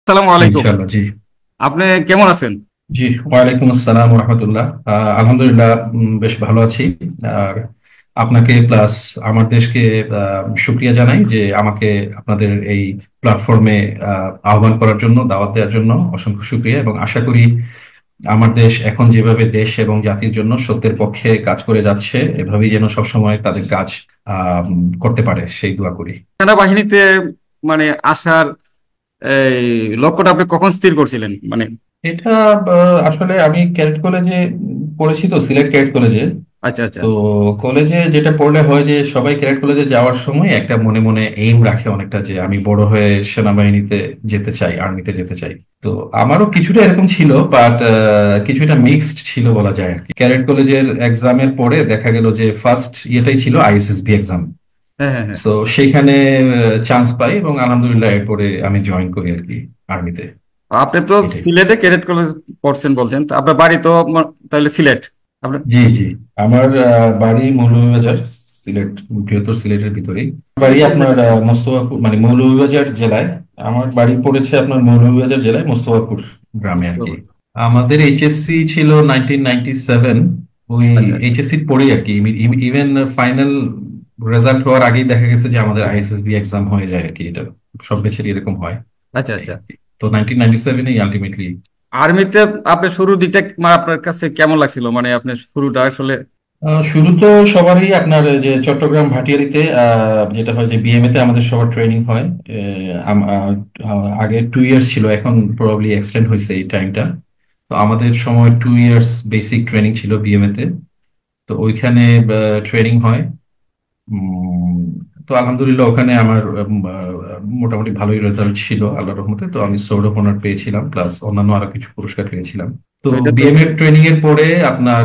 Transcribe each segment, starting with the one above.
আসসালামু আলাইকুম। ইনশাল্লাহ, জি। আপনি কেমন আছেন? জি, ওয়ালাইকুম আসসালাম রহমতুল্লাহ। আলহামদুলিল্লাহ, বেশ ভালো আছি। আর আপনাকে প্লাস আমার দেশকে শুক্রিয়া জানাই যে আমাকে আপনাদের এই প্ল্যাটফর্মে আহ্বান করার জন্য, দাওয়াত দেওয়ার জন্য অসংখ্য শুক্রিয়া। এবং আশা করি আমার দেশ এখন যেভাবে দেশ এবং জাতির জন্য সত্যের পক্ষে কাজ করে যাচ্ছে, এভাবেই যেন সবসময় তাদের কাজ আহ করতে পারে, সেই দোয়া করি। সেনাবাহিনীতে মানে আসার এই লক্ষ্যটা আপনি কখন স্থির করছিলেন? মানে এটা আসলে আমি ক্যাডেট কলেজে পড়েছি, তো সিলেট ক্যাডেট কলেজে। আচ্ছা আচ্ছা। তো কলেজে যেটা পড়লে হয় যে সবাই ক্যাডেট কলেজে যাওয়ার সময় একটা মনে মনে এইম রাখে অনেকটা, যে আমি বড় হয়ে সেনাবাহিনীতে যেতে চাই, আর্মিতে যেতে চাই। তো আমারও কিছুটা এরকম ছিল, বাট কিছুটা মিক্সড ছিল বলা যায় আর কি। ক্যাডেট কলেজের এক্সামের পরে দেখা গেল যে ফার্স্ট ইয়েটাই ছিল আইএসএসবি এক্সাম। হ্যাঁ হ্যাঁ হ্যাঁ। সো সেইখানে চান্স পাই এবং আলহামদুলিল্লাহ এরপরে আমি জয়েন করি আর কি আর্মিতে। আপনি তো এটাই। সিলেটে ক্যাডেট কলেজ পড়ছেন বলছেন, তো আপনার বাড়ি তো তাহলে সিলেট। আপনার জি, জি। আমার বাড়ি মৌলভীবাজার, সিলেট, বৃহত্তর সিলেটের ভিতরেই। বাড়ি সিলেটে কোন আপনার জায়গায়? মোস্তফাপুর, মানে মৌলভীবাজার জেলায়। আমার বাড়ি পড়েছে আপনার মৌলভীবাজার জেলায় মোস্তফাপুর গ্রামে আর কি। আমাদের এইচএসসি ছিল 1997। ওই আচ্ছা এইচএসসি পড়েই আর কি, ইভেন ফাইনাল রেজাল্ট হওয়ার আগেই দেখা গেছে যে আমাদের আইএসএসবি এক্সাম হয়ে যায় আর কি। এটা সব দেশের এরকম হয়। আচ্ছা এই আচ্ছা। আর কি। তো 1997 আলটিমেটলি। আর্মিতে আপনার শুরুর দিকটা মানে আপনার কাছে কেমন লাগছিল? মানে আপনার শুরুটা আসলে শুরু তো সবারই আপনার যে চট্টগ্রাম ভাটিয়ারিতে যেটা হয় যে বিএমএ তে আমাদের সবার ট্রেনিং হয়। আগে 2 ইয়ার্স ছিল, এখন প্রবাবলি এক্সটেন্ড হয়েছে এই টাইমটা। তো আমাদের সময় 2 ইয়ার্স বেসিক ট্রেনিং ছিল বিএমএ তে। তো ওইখানে ট্রেনিং হয়। উম, তো আলহামদুলিল্লাহ ওখানে আমার মোটামুটি ভালোই রেজাল্ট ছিল আল্লাহর রহমতে। তো আমি সোর্ড অফ অনার পেয়েছিলাম, প্লাস অন্যান্য আরো কিছু পুরস্কার পেয়েছিলাম। তো তো এটা তো বিএমএ ট্রেনিং এর পরে আপনার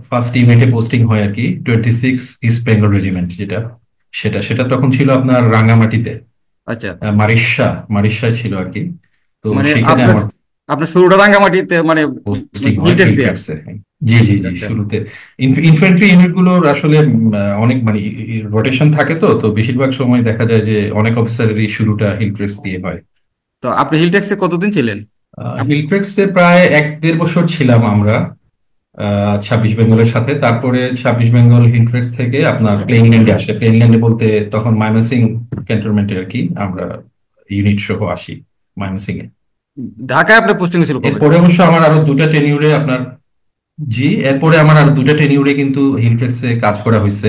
ফার্স্ট ইভেন্টে পোস্টিং হয় আর কি, 26 ইস্ট বেঙ্গল রেজিমেন্ট যেটা, সেটা সেটা তখন ছিল আপনার রাঙামাটিতে। আচ্ছা। মারিশা, মারিশায় ছিল আর কি। তো মানে সেখানে আপনার আমার আপনার শুরুটা রাঙ্গামাটিতে মানে পোস্টিং হয় হিলটেক্স দিয়া। হিলট্রেক্সে। জি, জি, আচ্ছা জি, আচ্ছা। শুরুতে ইনফ্যান্ট্রি ইউনিট গুলোর আসলে অনেক মানে রোটেশন থাকে, তো তো বেশিরভাগ সময় দেখা যায় যে অনেক অফিসারেরই শুরুটা হিলট্রেক্স দিয়ে হয়। তো আপনি হিলটেক্সে কতদিন ছিলেন? হিলট্রেক্সে প্রায় 1-1.5 বছর ছিলাম আমরা 26 বেঙ্গলের সাথে। তারপরে 26 বেঙ্গল হিলট্রেক্স থেকে আপনার প্লেনল্যান্ডে আসে। প্লেনল্যান্ডে বলতে তখন ময়মনসিং ক্যান্টনমেন্টে আর কি আমরা ইউনিট সহ আসি ময়মনসিং এ। ঢাকায় আপনার পোস্টিং ছিল কবে? এরপরে অবশ্য আমার আরো দুটা টেনিউরে আপনার, জি, এরপরে আমার আরো দুটা টেনিউরে কিন্তু হিলট্রেক্সে কাজ করা হয়েছে।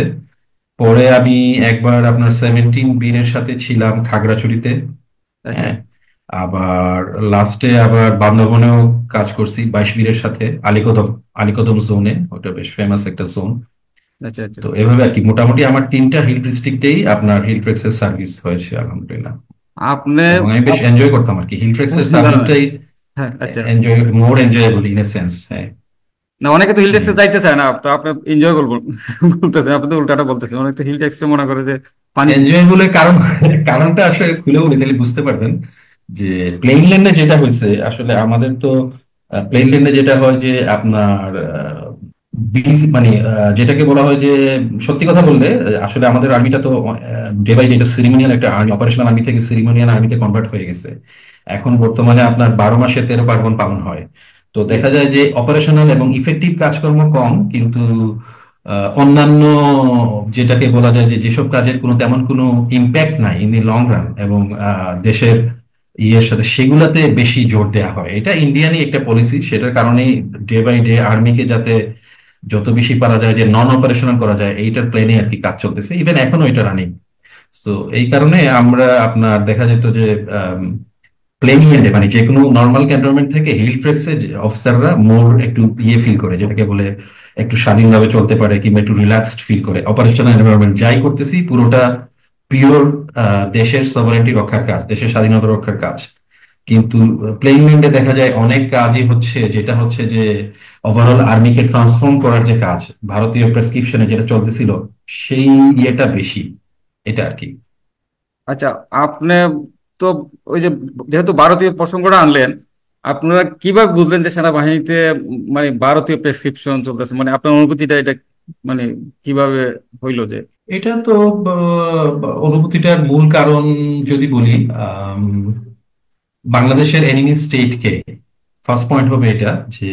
পরে আমি একবার আপনার 17 এর সাথে ছিলাম খাগড়াছড়িতে। আচ্ছা হ্যাঁ। আবার লাস্টে আবার বান্দরবনেও কাজ করছি 22 বীরের সাথে, আলীকদম, আলীকদম জোনে, ওটা বেশ ফেমাস একটা জোন। আচ্ছা আচ্ছা। তো এভাবে আর কি মোটামুটি আমার 3টা হিল ডিস্ট্রিক্টেই আপনার হিল ট্রেক্সের সার্ভিস হয়েছে আলহামদুলিল্লাহ। আপনি এবং আমি বেশ এনজয় করতাম আর কি হিল ট্রেক্সের না না, সার্ভিসটাই। হ্যাঁ আচ্ছা। Enjoy, more enjoyable in a sense, হ্যাঁ। না, অনেকে তো হিল জি। ট্যাক্সে যাইতে চায় না, তো আপনি এনজয় করবো বলতেছেন, আপনি তো উল্টাটা বলতেছেন। অনেকে তো হিল ট্যাক্সে মনে করে যে পানি। এনজয়েবলের কারণ, কারণটা আসলে খুলে বলি তাহলে বুঝতে পারবেন। যে প্লেন ল্যান্ডে যেটা হয়েছে আসলে আমাদের তো, প্লেন ল্যান্ডে যেটা হয় যে আপনার মানে যেটাকে বলা হয় যে, সত্যি কথা বললে আসলে আমাদের আর্মিটা তো ডে বাই ডে সিরিমোনিয়াল একটা আর্মি, অপারেশনাল আর্মি থেকে সিরিমোনিয়াল আর্মিতে কনভার্ট হয়ে গেছে। এখন বর্তমানে আপনার 12 মাসে 13 পার্বণ পালন হয়। তো জি দেখা জি। যায় যে অপারেশনাল এবং ইফেক্টিভ কাজকর্ম কম, কিন্তু অন্যান্য যেটাকে বলা যায় যে যেসব কাজের কোনো তেমন কোনো ইম্প্যাক্ট নাই ইন দি লং রান, এবং দেশের ইয়ের সাথে সেগুলাতে বেশি জোর দেওয়া হয়। এটা ইন্ডিয়ানই একটা পলিসি, সেটার কারণেই ডে বাই ডে আর্মিকে যাতে যত বেশি পারা যায় যে নন অপারেশনাল করা যায়, এইটার প্ল্যানে আর কি কাজ চলতেছে, ইভেন এখনো এটা রানিং। তো এই কারণে আমরা আপনার দেখা যেত যে প্লেনল্যান্ডে মানে যে কোনো নর্মাল ক্যান্টনমেন্ট থেকে হিল ট্রেক্সে অফিসাররা মোর একটু ইয়ে ফিল করে, যেটাকে বলে একটু স্বাধীনভাবে চলতে পারে কিংবা একটু রিল্যাক্সড ফিল করে। অপারেশনাল এনভায়রনমেন্ট যাই করতেছি পুরোটা পিওর দেশের সভারেন্টি রক্ষার কাজ, দেশের স্বাধীনতা রক্ষার কাজ। কিন্তু প্লেনল্যান্ডে দেখা যায় অনেক কাজই হচ্ছে যেটা হচ্ছে যে ওভারঅল আর্মিকে ট্রান্সফর্ম করার যে কাজ, ভারতীয় প্রেসক্রিপশনে যেটা চলতেছিল সেই ইয়েটা বেশি, এটা আর কি। আচ্ছা, আপনি তো ওই যে যেহেতু ভারতীয় প্রসঙ্গটা আনলেন, আপনারা কিভাবে বুঝলেন যে সেনাবাহিনীতে মানে ভারতীয় প্রেসক্রিপশন চলতেছে? মানে আপনার অনুভূতিটা এটা মানে কিভাবে হইলো যে এটা তো অনুভূতিটার মূল কারণ যদি বলি, বাংলাদেশের এনিমি স্টেট কে। ফার্স্ট পয়েন্ট হবে এটা, যে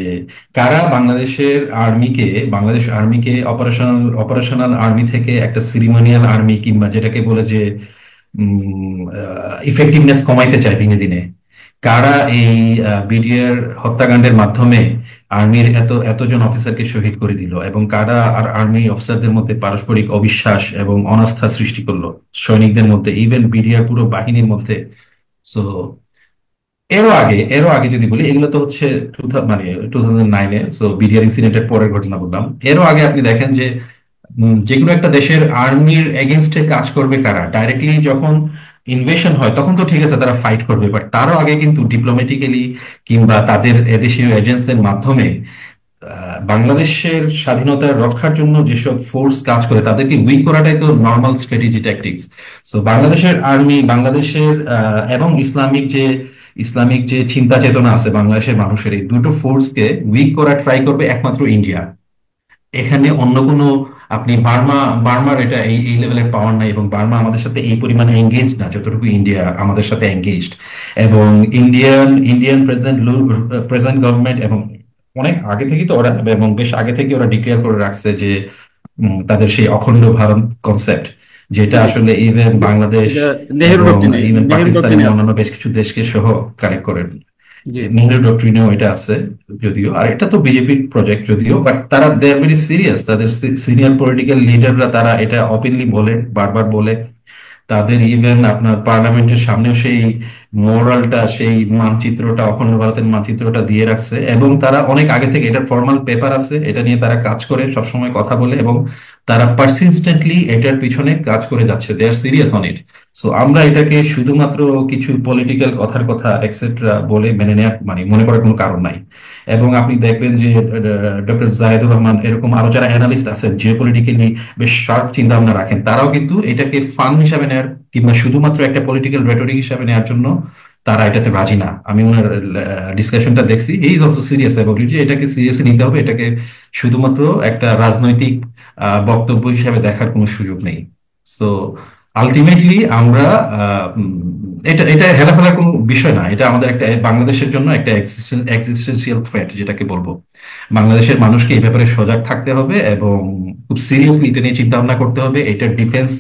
কারা বাংলাদেশের আর্মিকে, বাংলাদেশ আর্মিকে অপারেশনাল অপারেশনাল আর্মি থেকে একটা সিরিমোনিয়াল আর্মি, কিংবা যেটাকে বলে যে ইফেক্টিভনেস কমাইতে চায় দিনে দিনে। কারা এই বিডিআর হত্যাকাণ্ডের মাধ্যমে আর্মির এতজন অফিসারকে শহীদ করে দিল, এবং কারা আর আর্মি অফিসারদের মধ্যে পারস্পরিক অবিশ্বাস এবং অনাস্থা সৃষ্টি করলো সৈনিকদের মধ্যে, ইভেন বিডিআর পুরো বাহিনীর মধ্যে। সো এরও আগে যদি বলি, এগুলো তো হচ্ছে মানে 2009-এ, সো বিডিআর ইনসিডেন্টের পরের ঘটনা বললাম। এরও আগে আপনি দেখেন যে যে কোনো একটা দেশের আর্মির এগেনস্টে কাজ করবে কারা, ডাইরেক্টলি যখন ইনভেশন হয় তখন তো ঠিক আছে তারা ফাইট করবে, বাট তারও আগে কিন্তু ডিপ্লোম্যাটিক্যালি কিংবা তাদের এদেশীয় এজেন্টসদের মাধ্যমে বাংলাদেশের স্বাধীনতা রক্ষার জন্য যেসব ফোর্স কাজ করে তাদেরকে উইক করাটাই তো নর্মাল স্ট্র্যাটেজি ট্যাকটিক্স। সো বাংলাদেশের আর্মি, বাংলাদেশের এবং ইসলামিক যে চিন্তা চেতনা আছে বাংলাদেশের মানুষের, এই দুটো ফোর্সকে উইক করা ট্রাই করবে একমাত্র ইন্ডিয়া। এখানে অন্য কোনো, আপনি বার্মার এটা এই এই লেভেলের পাওয়ার নাই, এবং বার্মা আমাদের সাথে এই পরিমাণে এঙ্গেজ না যতটুকু ইন্ডিয়া আমাদের সাথে এঙ্গেজড। এবং ইন্ডিয়ান প্রেজেন্ট গভর্নমেন্ট, এবং অনেক আগে থেকে তো ওরা, এবং বেশ আগে থেকে ওরা ডিক্লেয়ার করে রাখছে যে তাদের সেই অখণ্ড ভারত কনসেপ্ট, যেটা জি জি, আসলে ইভেন বাংলাদেশ এটা নেহেরু এবং ডক্টরিনে, ইভেন নেহেরু পাকিস্তান এবং ডক্টরিনে আছে। অন্যান্য বেশ কিছু দেশকে সহ কানেক্ট করে। জি নেহরু ডক্ট্রিনেও এটা আছে যদিও, আর এটা তো বিজেপির প্রজেক্ট যদিও, বাট তারা দে আর ভেরি সিরিয়াস। তাদের সিনিয়র পলিটিক্যাল লিডাররা তারা এটা ওপেনলি বলে, বারবার বলে। তাদের ইভেন আপনার পার্লামেন্টের সামনেও সেই মোরালটা, সেই মানচিত্রটা, অখণ্ড ভারতের মানচিত্রটা দিয়ে রাখছে, এবং তারা অনেক আগে থেকে, এটার ফর্মাল পেপার আছে, এটা নিয়ে তারা কাজ করে, সবসময় কথা বলে, এবং তারা পারসিস্টেন্টলি এটার পিছনে কাজ করে যাচ্ছে। দে আর সিরিয়াস অন ইট। সো আমরা এটাকে শুধুমাত্র কিছু পলিটিক্যাল কথার কথা এক্সেট্রা বলে মেনে নেওয়ার, মানে মনে করার কোনো কারণ নাই। এবং আপনি দেখবেন যে ডক্টর জাহেদুর রহমান, এরকম আরো যারা অ্যানালিস্ট আছেন, জিও পলিটিক্যালি বেশ শার্প চিন্তা ভাবনা রাখেন, তারাও কিন্তু এটাকে ফান হিসাবে নেয়ার, কিংবা শুধুমাত্র একটা পলিটিক্যাল রেটরিক হিসাবে নেওয়ার জন্য তারা এটাতে রাজি না। আমি ওনার ডিসকাশনটা দেখছি, he is also serious about it, যে এটাকে সিরিয়াসলি নিতে হবে, এটাকে শুধুমাত্র একটা রাজনৈতিক বক্তব্য হিসাবে দেখার কোনো সুযোগ নেই। সো আলটিমেটলি আমরা এটা এটা হেলাফেলার কোনো বিষয় না, এটা আমাদের একটা, বাংলাদেশের জন্য একটা এক্সিস্টেন্সিয়াল থ্রেট যেটাকে বলবো। বাংলাদেশের মানুষকে এই ব্যাপারে সজাগ থাকতে হবে, এবং খুব সিরিয়াসলি এটা নিয়ে চিন্তা ভাবনা করতে হবে। এটার ডিফেন্স,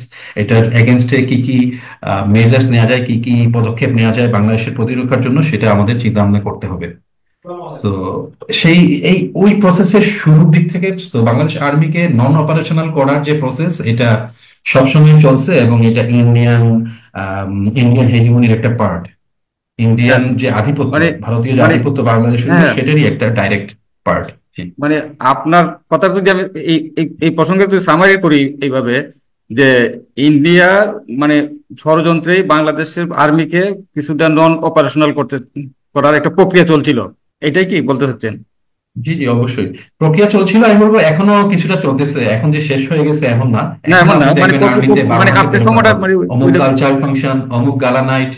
এটার এগেনস্টে কি কি মেজার্স নেওয়া যায়, কি কি পদক্ষেপ নেওয়া যায় বাংলাদেশের প্রতিরক্ষার জন্য, সেটা আমাদের চিন্তা ভাবনা করতে হবে। তো সেই ওই প্রসেসের শুরুর দিক থেকে তো বাংলাদেশ আর্মিকে নন অপারেশনাল করার যে প্রসেস, এটা সবসময় চলছে, এবং এটা ইন্ডিয়ান হেজিমনির একটা পার্ট। আচ্ছা, ইন্ডিয়ান যে আধিপত্য, মানে ভারতীয় যে মানে আধিপত্য বাংলাদেশের উপর, হ্যাঁ, সেটারই একটা ডাইরেক্ট পার্ট। মানে আপনার কথা যদি আমি এই এই এই প্রসঙ্গে যদি সামারি করি এইভাবে, যে ইন্ডিয়া মানে ষড়যন্ত্রেই বাংলাদেশের আর্মিকে কিছুটা নন অপারেশনাল করার একটা প্রক্রিয়া চলছিল, এটাই কি বলতে চাচ্ছেন? জি জি, অবশ্যই প্রক্রিয়া চলছিল, আমি বলবো এখনো কিছুটা চলতেছে। এখন যে শেষ হয়ে গেছে এমন না, না এখন এমন না, আপনি মানে দেখবেন আর্মিতে, বারো মানে মাসে আপনার 13টা সময়টা পদ, মানে অমুক ওইটা। কালচার ফাংশন, অমুক গালা নাইট।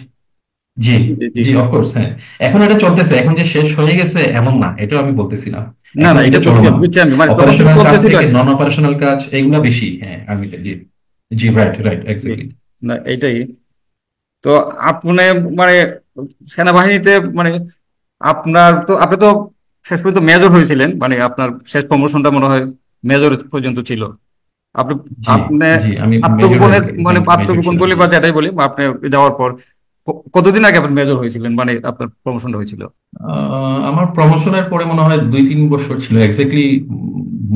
জি জি জি। জি, অফকোর্স, হ্যাঁ। এখন এটা চলতেছে, এখন যে শেষ হয়ে গেছে এমন না, এটাও আমি বলতেছি না। না এখন না, এটা এটা বুঝছি, চলমান, বুঝছি আমি, মানে তখন তো অপারেশনাল কাজ চলতেছিল থেকে আর কি। নন অপারেশনাল কাজ এগুলা বেশি, হ্যাঁ আর্মিতে। জি জি, রাইট রাইট, জি, এক্স্যাক্টলি। না এইটাই। তো আপনি মানে সেনাবাহিনীতে মানে আপনি তো শেষ পর্যন্ত মেজর হয়েছিলেন, মানে আপনার শেষ প্রমোশনটা মনে হয় মেজর পর্যন্ত ছিল। আপনি জি আপনি জি, আমি মেজর আত্মগোপনের মানে মেজর আত্মগোপন ছিলাম, বলি জি। বা যেটাই বলি, বা আপনি যাওয়ার পর কতদিন আগে আপনি মেজর হয়েছিলেন, মানে আপনার প্রমোশনটা হয়েছিল? আমার প্রমোশনের পরে মনে হয় 2-3 বছর ছিল, এক্স্যাক্টলি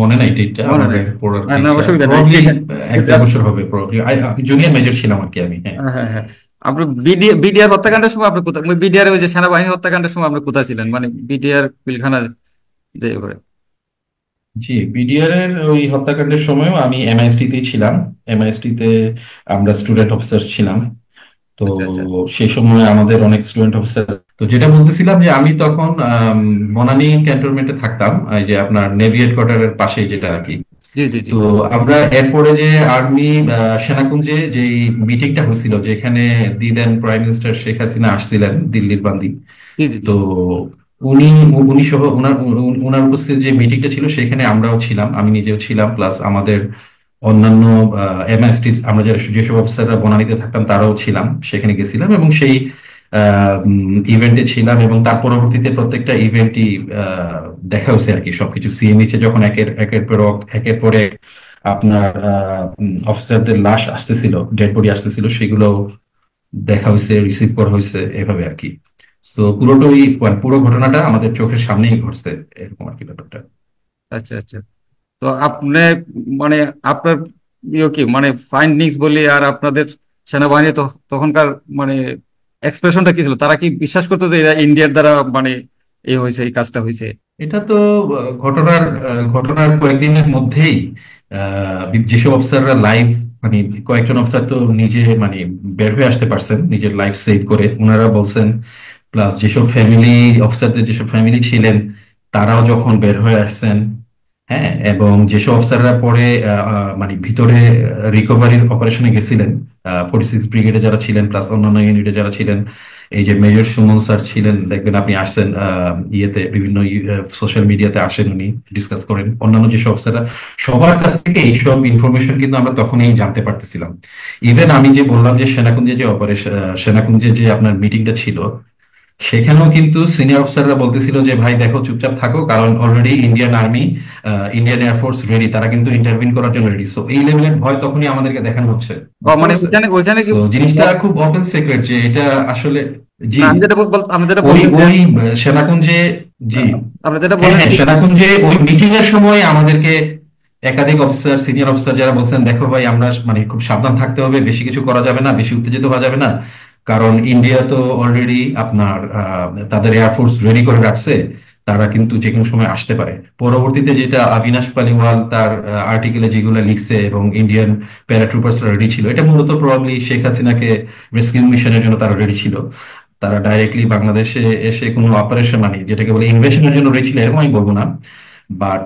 মনে নাই ডেটটা, মনে আমার নাই? র্যাঙ্ক পড়ার না ডেটটা অসুবিধা নাই। প্রবাবলি এক দেড় Just- বছর হবে, প্রবাবলি জুনিয়র মেজর ছিলাম আর কি আমি, হ্যাঁ। হ্যাঁ হ্যাঁ হ্যাঁ। আপনি বিডিআর হত্যাকাণ্ডের সময় আপনি কোথায়, বিডিআর ওই যে সেনাবাহিনী হত্যাকাণ্ডের সময় আপনি কোথায় ছিলেন, মানে বিডিআর পিলখানা যে করে? জি, বিডিআর এর ওই হত্যাকাণ্ডের সময়ও আমি এমআইএসটি তেই ছিলাম। এমআইএসটি তে আমরা স্টুডেন্ট অফিসার ছিলাম। তো আচ্ছা আচ্ছা। সেই সময় আমাদের অনেক স্টুডেন্ট অফিসার, তো যেটা বলতেছিলাম যে আমি তখন বনানী ক্যান্টনমেন্টে থাকতাম, এই যে আপনার নেভি হেডকোয়ার্টারের পাশে যেটা আর কি। জি জি জি তো আমরা এরপরে যে আর্মি সেনাকুঞ্জে যে মিটিংটা হয়েছিল, যেখানে the then prime minister Sheikh Hasina আসছিলেন দিল্লির বান্দি। জি জি জি। তো উনি উনি সহ উনার উপস্থিত যে মিটিংটা ছিল, সেখানে আমরাও ছিলাম, আমি নিজেও ছিলাম, প্লাস আমাদের অন্যান্য এমএসটি, আমরা যারা যেসব অফিসাররা বনানীতে থাকতাম তারাও ছিলাম, সেখানে গেছিলাম। এবং সেই ইভেন্টে ছিলাম, এবং তার পরবর্তীতে প্রত্যেকটা ইভেন্টই দেখা হয়েছে আর কি। সবকিছু সিএমএইচে যখন একের পর এক আপনার অফিসারদের লাশ আসতেছিল, ডেড বডি আসতেছিল, সেগুলো দেখা হয়েছে, রিসিভ করা হয়েছে, এভাবে আর কি। তো পুরোটাই মানে পুরো ঘটনাটা আমাদের চোখের সামনেই ঘটছে, এরকম আর কি ব্যাপারটা। আচ্ছা আচ্ছা। তো আপনি মানে আপনার কি মানে ফাইন্ডিংস বলি আর আপনাদের সেনাবাহিনী তো তখনকার মানে এক্সপ্রেশনটা কি ছিল? তারা কি বিশ্বাস করতো যে এরা ইন্ডিয়ার দ্বারা মানে এই হয়েছে, এই কাজটা হয়েছে? এটা তো ঘটনার কয়েকদিনের মধ্যেই যেসব অফিসাররা লাইভ, মানে কয়েকজন অফিসার তো নিজে মানে বের হয়ে আসতে পারছেন নিজের লাইফ সেভ করে, ওনারা বলছেন। প্লাস যেসব ফ্যামিলি, অফিসারদের যেসব ফ্যামিলি ছিলেন, তারাও যখন বের হয়ে আসছেন। হ্যাঁ, এবং যেসব অফিসাররা পরে মানে ভিতরে রিকভারির অপারেশনে গেছিলেন, 46 ব্রিগেডে যারা ছিলেন প্লাস অন্যান্য ইউনিটে যারা ছিলেন, এই যে মেজর সুমন স্যার ছিলেন, দেখবেন আপনি আসছেন ইয়েতে, বিভিন্ন সোশ্যাল মিডিয়াতে আসেন, উনি ডিসকাস করেন। অন্যান্য যেসব অফিসাররা, সবার কাছ থেকে এইসব ইনফরমেশন কিন্তু আমরা তখনই জানতে পারতেছিলাম। ইভেন আমি যে বললাম যে সেনাকুঞ্জে যে অপারেশন, সেনাকুঞ্জে যে আপনার মিটিংটা ছিল, সেখানেও কিন্তু সিনিয়র অফিসাররা বলতেছিল যে ভাই দেখো, চুপচাপ থাকো, কারণ already Indian army, Indian air force ready, তারা কিন্তু ইন্টারভিন করার জন্য রেডি। সো এই লেভেলের ভয় তখনই আমাদেরকে দেখানো হচ্ছে, বা বুঝতে মানে পারছেন? ওইখানে ওইখানে কি সো জিনিসটা খুব ওপেন সিক্রেট যে এটা আসলে, জি, না, আমি যেটা ওই বললেন যে ওই সেনাকুঞ্জে, জি, আপনি যেটা হ্যাঁ বললেন হ্যাঁ, যে সেনাকুঞ্জে ওই মিটিং এর সময় আমাদেরকে একাধিক অফিসার, সিনিয়র অফিসার যারা বলছেন, দেখো ভাই, আমরা মানে খুব সাবধান থাকতে হবে, বেশি কিছু করা যাবে না, বেশি উত্তেজিত হওয়া যাবে না, কারণ ইন্ডিয়া তো অলরেডি আপনার তাদের এয়ারফোর্স রেডি করে রাখছে, তারা কিন্তু যে কোনো সময় আসতে পারে। পরবর্তীতে যেটা অবিনাশ পালিওয়াল তার আর্টিকেলে যেগুলো লিখছে, এবং ইন্ডিয়ান প্যারাট্রুপার্সরা রেডি ছিল, এটা মূলত প্রবাবলি শেখ হাসিনাকে রেস্কিউ মিশনের জন্য তারা রেডি ছিল। তারা ডাইরেক্টলি বাংলাদেশে এসে কোনো অপারেশন, মানে যেটাকে বলে ইনভেশনের জন্য রেডি ছিল, এরকম আমি বলবো না, বাট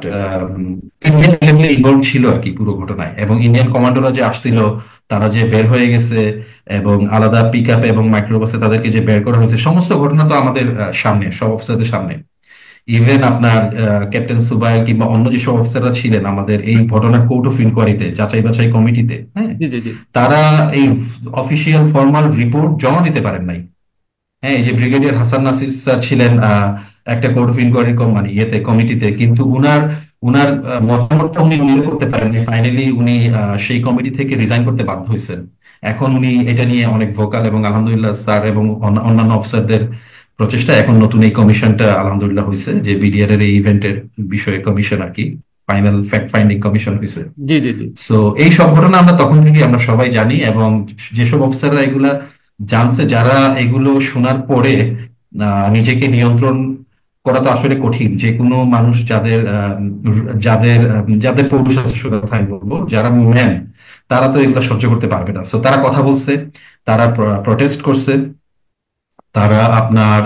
ইন্ডিয়ান লেভেলে ইনভলভ ছিল আর কি পুরো ঘটনায়। এবং ইন্ডিয়ান কমান্ডোরা যে আসছিল, তারা যে বের হয়ে গেছে, এবং আলাদা পিক আপে এবং মাইক্রোবাসে তাদেরকে যে বের করা হয়েছে, সমস্ত ঘটনা তো আমাদের সামনে, সব অফিসারদের সামনে। ইভেন আপনার ক্যাপ্টেন সুবাই কিংবা অন্য যেসব অফিসাররা ছিলেন আমাদের এই ঘটনার কোর্ট অফ ইনকোয়ারিতে, যাচাই বাছাই কমিটিতে, হ্যাঁ, জি জি জি তারা এই অফিসিয়াল ফর্মাল রিপোর্ট জমা দিতে পারেন নাই। হ্যাঁ, এই যে ব্রিগেডিয়ার হাসান নাসির স্যার ছিলেন একটা কোর্ট অফ ইনকোয়ারি মানে ইয়েতে, কমিটিতে, কিন্তু উনার উনার মতামতটা উনি উল্লেখ করতে পারেননি। ফাইনালি উনি সেই কমিটি থেকে রিজাইন করতে বাধ্য হয়েছেন। এখন উনি এটা নিয়ে অনেক ভোকাল, এবং আলহামদুলিল্লাহ স্যার এবং অন্যান্য অফিসারদের প্রচেষ্টা এখন নতুন এই কমিশনটা আলহামদুলিল্লাহ হয়েছে, যে বিডিআর এর এই ইভেন্টের বিষয়ে কমিশন আর কি, ফাইনাল ফ্যাক্ট ফাইন্ডিং কমিশন হয়েছে। জি জি জি সো এই সব ঘটনা আমরা তখন থেকে আমরা সবাই জানি, এবং যেসব অফিসাররা এগুলা জানছে, যারা এগুলো শোনার পরে নিজেকে নিয়ন্ত্রণ করা তো আসলে কঠিন। যে কোনো মানুষ যাদের যাদের পৌরুষ আছে, শুধু কথাই বলবো, যারা ম্যান, তারা তো এগুলো সহ্য করতে পারবে না। সো তারা কথা বলছে, তারা প্রটেস্ট করছে, তারা আপনার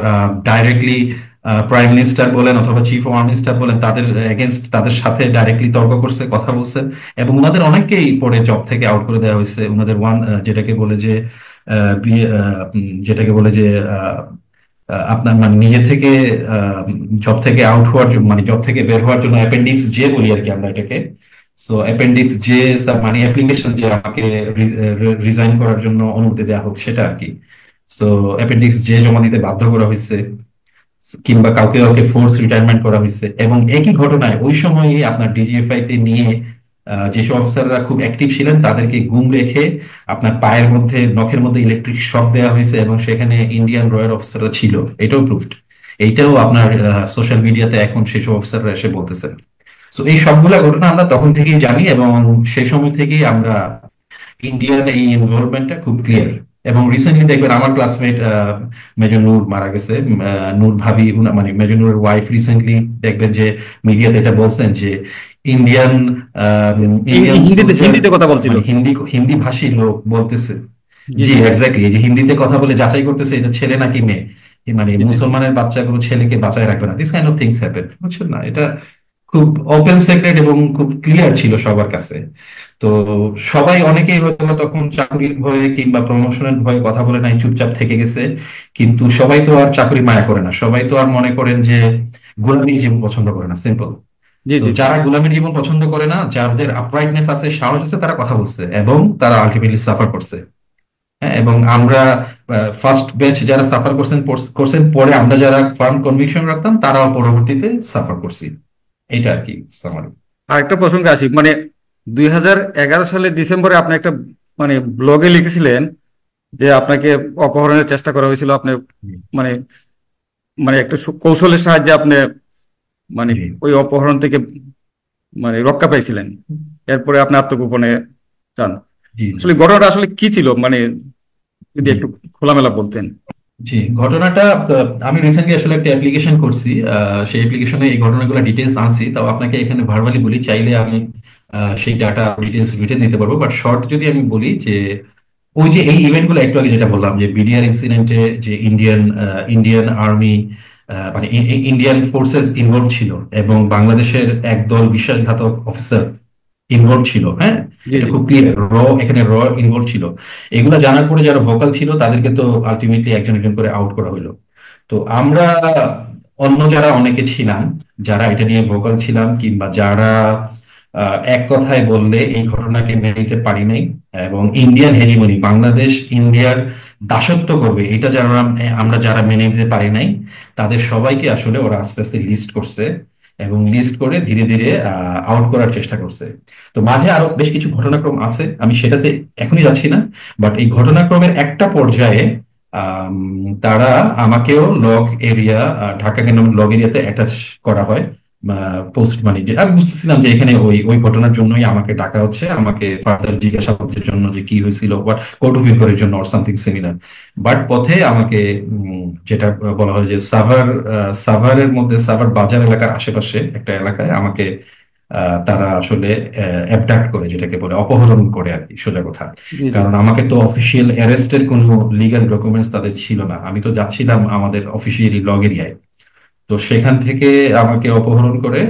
ডাইরেক্টলি প্রাইম মিনিস্টার বলেন অথবা চিফ অফ আর্মি স্টাফ বলেন, তাদের এগেনস্ট, তাদের সাথে ডাইরেক্টলি তর্ক করছে, কথা বলছে। এবং ওনাদের অনেককেই পরে জব থেকে আউট করে দেওয়া হয়েছে। ওনাদের যেটাকে বলে যে যেটাকে বলে যে আপনার মানে নিজে থেকে জব থেকে আউট হওয়ার জন্য, মানে জব থেকে বের হওয়ার জন্য অ্যাপেন্ডিক্স জে বলি আর কি আমরা এটাকে। সো অ্যাপেন্ডিক্স জে মানে অ্যাপ্লিকেশন, যে আমাকে রিজাইন করার জন্য অনুমতি দেওয়া হোক, সেটা আর কি। সো অ্যাপেন্ডিক্স জে জমা দিতে বাধ্য করা হয়েছে, কিংবা কাউকে কাউকে ফোর্স রিটায়ারমেন্ট করা হয়েছে। এবং একই ঘটনায় ওই সময় আপনার ডিজিএফআই তে নিয়ে যেসব অফিসাররা খুব অ্যাক্টিভ ছিলেন, তাদেরকে গুম রেখে আপনার পায়ের মধ্যে, নখের মধ্যে ইলেকট্রিক শক দেওয়া হয়েছে, এবং সেখানে ইন্ডিয়ান রয়্যাল অফিসাররা ছিল, এটাও প্রুফড। এইটাও আপনার সোশ্যাল মিডিয়াতে এখন সেসব অফিসাররা এসে বলতেছেন। তো এই সবগুলা ঘটনা আমরা তখন থেকেই জানি, এবং সেই সময় থেকেই আমরা ইন্ডিয়ান এই ইনভলভমেন্টটা খুব ক্লিয়ার। এবং রিসেন্টলি দেখবেন আমার ক্লাসমেট মেজর নূর মারা গেছে। নূর ভাবি, মানে মেজর নূরের ওয়াইফ, রিসেন্টলি দেখবেন যে মিডিয়াতে এটা বলছেন যে ইন্ডিয়ান ইন্ডিয়ান হিন্দিতে সোলজার, হিন্দিতে কথা বলছিল। মানে হিন্দি হিন্দি ভাষী লোক বলতেছে, জি জি জি এক্স্যাক্টলি, যে হিন্দিতে কথা বলে যাচাই করতেছে এটা ছেলে নাকি মেয়ে, মানে জি জি মুসলমানের বাচ্চাগুলো ছেলেকে বাঁচায় রাখবে না, this kind of things happen, বুঝছেন না? এটা খুব ওপেন সিক্রেট এবং খুব ক্লিয়ার ছিল সবার কাছে। তো সবাই, অনেকেই হয়তো বা তখন চাকরির ভয়ে কিংবা প্রমোশনের ভয়ে কথা বলে নাই, চুপচাপ থেকে গেছে। কিন্তু সবাই তো আর চাকরি মায়া করে না, সবাই তো আর মনে করেন যে গোলামী জীবন পছন্দ করে না, সিম্পল। জি তো জি জি যারা গোলামীর জীবন পছন্দ করে না, যাদের আপরাইটনেস আছে, সাহস আছে, তারা কথা বলছে, এবং তারা আলটিমেটলি সাফার করছে। হ্যাঁ, এবং আমরা ফার্স্ট ব্যাচ যারা সাফার করছেন করছেন, পরে আমরা যারা ফার্ম কনভিকশন রাখতাম তারাও পরবর্তীতে সাফার করছি। এটা আর কি সামারি। আরেকটা প্রসঙ্গে আসি, মানে 2011 সালের ডিসেম্বরে আপনি একটা মানে ব্লগে লিখেছিলেন যে আপনাকে অপহরণের চেষ্টা করা হয়েছিল, আপনি জি। মানে মানে একটা কৌশলের সাহায্যে আপনি মানে জি। ওই অপহরণ থেকে মানে রক্ষা পাইছিলেন, এরপরে আপনি আত্মগোপনে চান। জি। জি। আসলে ঘটনাটা আসলে কি ছিল, মানে যদি জি। একটু খোলামেলা বলতেন। জি, ঘটনাটা আমি রিসেন্টলি আসলে একটা অ্যাপ্লিকেশন করছি। সেই অ্যাপ্লিকেশনে এই ঘটনাগুলো ডিটেলস আনছি, তাও আপনাকে এখানে ভার্বালি বলি, চাইলে আমি সেই ডাটা ডিটেলস রিটেন দিতে পারবো। বাট শর্ট যদি আমি বলি যে ওই যে এই ইভেন্ট গুলো একটু আগে যেটা বললাম যে বিডিআর ইনসিডেন্টে যে ইন্ডিয়ান আর্মি মানে ইন্ডিয়ান ফোর্সেস ইনভলভ ছিল, এবং বাংলাদেশের একদল বিশ্বাসঘাতক অফিসার ইনভলভ ছিল। হ্যাঁ, জি এটা জি খুব ক্লিয়ার, এখানে ইনভলভ ছিল। এগুলো জানার পরে যারা ভোকাল ছিল তাদেরকে তো আলটিমেটলি একজন একজন করে আউট করা হলো। তো আমরা অন্য যারা অনেকে ছিলাম, যারা এটা নিয়ে ভোকাল ছিলাম, কিংবা যারা এক কথায় বললে এই ঘটনাকে মেনে নিতে পারি নাই, এবং ইন্ডিয়ান হেজিমনি, বাংলাদেশ ইন্ডিয়ার দাসত্ব করবে এটা যারা আমরা যারা মেনে নিতে পারি নাই, তাদের সবাইকে আসলে ওরা আস্তে আস্তে লিস্ট করছে, এবং লিস্ট করে ধীরে ধীরে আউট করার চেষ্টা করছে। তো মাঝে আরো বেশ কিছু ঘটনাক্রম আছে, আমি সেটাতে এখনই যাচ্ছি না। বাট এই ঘটনাক্রমের একটা পর্যায়ে আম, তারা আমাকেও log area, Dhaka cantonment log এরিয়াতে অ্যাটাচ করা হয়। পোস্ট মানে যে আমি বুঝতেছিলাম যে এখানে ওই ওই ঘটনার জন্যই আমাকে ডাকা হচ্ছে, আমাকে ফার্দার জিজ্ঞাসাবাদের জন্য যে কি হয়েছিল বা কোর্ট অফ ইনকোয়ারির জন্য অর সামথিং সিমিলার। বাট পথে আমাকে যেটা বলা হয় যে সাভারের মধ্যে, সাভার বাজার এলাকার আশেপাশে একটা এলাকায় আমাকে তারা আসলে অ্যাবডাক্ট করে, যেটাকে বলে অপহরণ করে আর কি, সোজা কথা। জি জি কারণ আমাকে তো অফিসিয়াল অ্যারেস্টের কোনো লিগ্যাল ডকুমেন্টস তাদের ছিল না, আমি তো যাচ্ছিলাম আমাদের অফিসিয়ালি লগ এরিয়ায়। তো সেখান থেকে আমাকে অপহরণ করে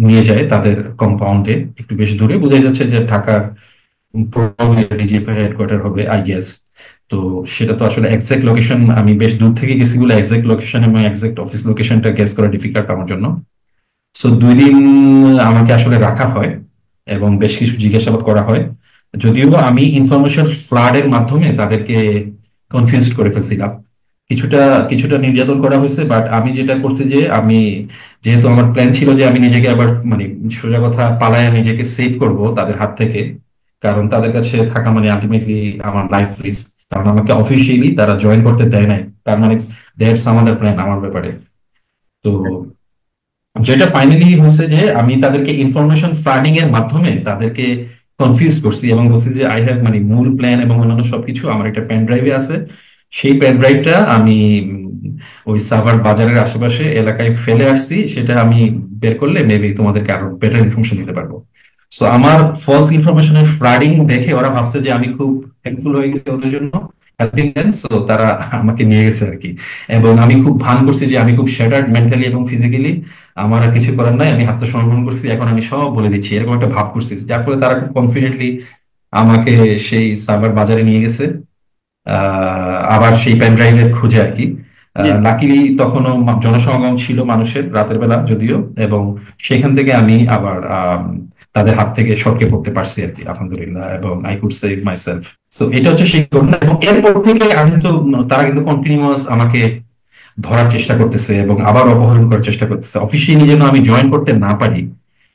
নিয়ে যায় তাদের কম্পাউন্ডে, একটু বেশ দূরে, বোঝা যাচ্ছে যে ঢাকার ডিজিএফ হেডকোয়ার্টার হবে আই গেস। তো সেটা তো আসলে এক্সাক্ট লোকেশন, আমি বেশ দূর থেকে গেছি বলে এক্সাক্ট লোকেশন এবং এক্সাক্ট অফিস লোকেশনটা গেস করা ডিফিকাল্ট আমার জন্য। সো 2 দিন আমাকে আসলে রাখা হয় এবং বেশ কিছু জিজ্ঞাসাবাদ করা হয়। যদিও আমি ইনফরমেশন ফ্লাডের মাধ্যমে তাদেরকে কনফিউজ করে ফেলছিলাম, কিছুটা কিছুটা নির্যাতন করা হয়েছে। বাট আমি যেটা করছি যে আমি, যেহেতু আমার প্ল্যান ছিল যে আমি নিজেকে আবার মানে সোজা কথা পালায় নিজেকে সেভ করব তাদের হাত থেকে, কারণ তাদের কাছে থাকা মানে আলটিমেটলি আমার লাইফ রিস্ক। কারণ আমাকে অফিসিয়ালি তারা জয়েন করতে দেয় নাই, তার মানে দেয়ার সাম আদার প্ল্যান আমার ব্যাপারে। তো যেটা ফাইনালি হয়েছে যে আমি তাদেরকে ইনফরমেশন ফ্লাডিং এর মাধ্যমে তাদেরকে কনফিউজ করছি, এবং বলছি যে আই হ্যাভ মানে মূল প্ল্যান এবং অন্যান্য সবকিছু আমার একটা পেন ড্রাইভে আছে। সেই পেন ড্রাইভটা আমি ওই সাভার বাজারের আশেপাশে এলাকায় ফেলে আসছি, সেটা আমি বের করলে মেবি তোমাদেরকে আরো বেটার ইনফরমেশন দিতে পারবো। সো আমার ফলস ইনফরমেশনের ফ্লাডিং দেখে ওরা ভাবছে যে আমি খুব হেল্পফুল হয়ে গেছি ওদের জন্য, হেল্পিং দেন, সো তারা আমাকে নিয়ে গেছে আর কি। এবং আমি খুব ভান করছি যে আমি খুব শ্যাটার্ড মেন্টালি এবং ফিজিক্যালি, আমার আর কিছু করার নাই, আমি আত্মসমর্পণ করছি, এখন আমি সব বলে দিচ্ছি, এরকম একটা ভাব করছি, যার ফলে তারা খুব কনফিডেন্টলি আমাকে সেই সার্ভার বাজারে নিয়ে গেছে, আবার সেই পেন ড্রাইভের খুঁজে আর কি। জি। লাকিলি তখনও জনসমাগম ছিল মানুষের, রাতের বেলা যদিও, এবং সেখান থেকে আমি আবার তাদের হাত থেকে সটকে পড়তে পারছি আর কি, আলহামদুলিল্লাহ, এবং I could save my self. So এটা হচ্ছে সেই ঘটনা, এবং এরপর থেকে আমি তো, তারা কিন্তু কন্টিনিউয়াস আমাকে ধরার চেষ্টা করতেছে এবং আবার অপহরণ করার চেষ্টা করতেছে, অফিসিয়ালি যেন আমি জয়েন করতে না পারি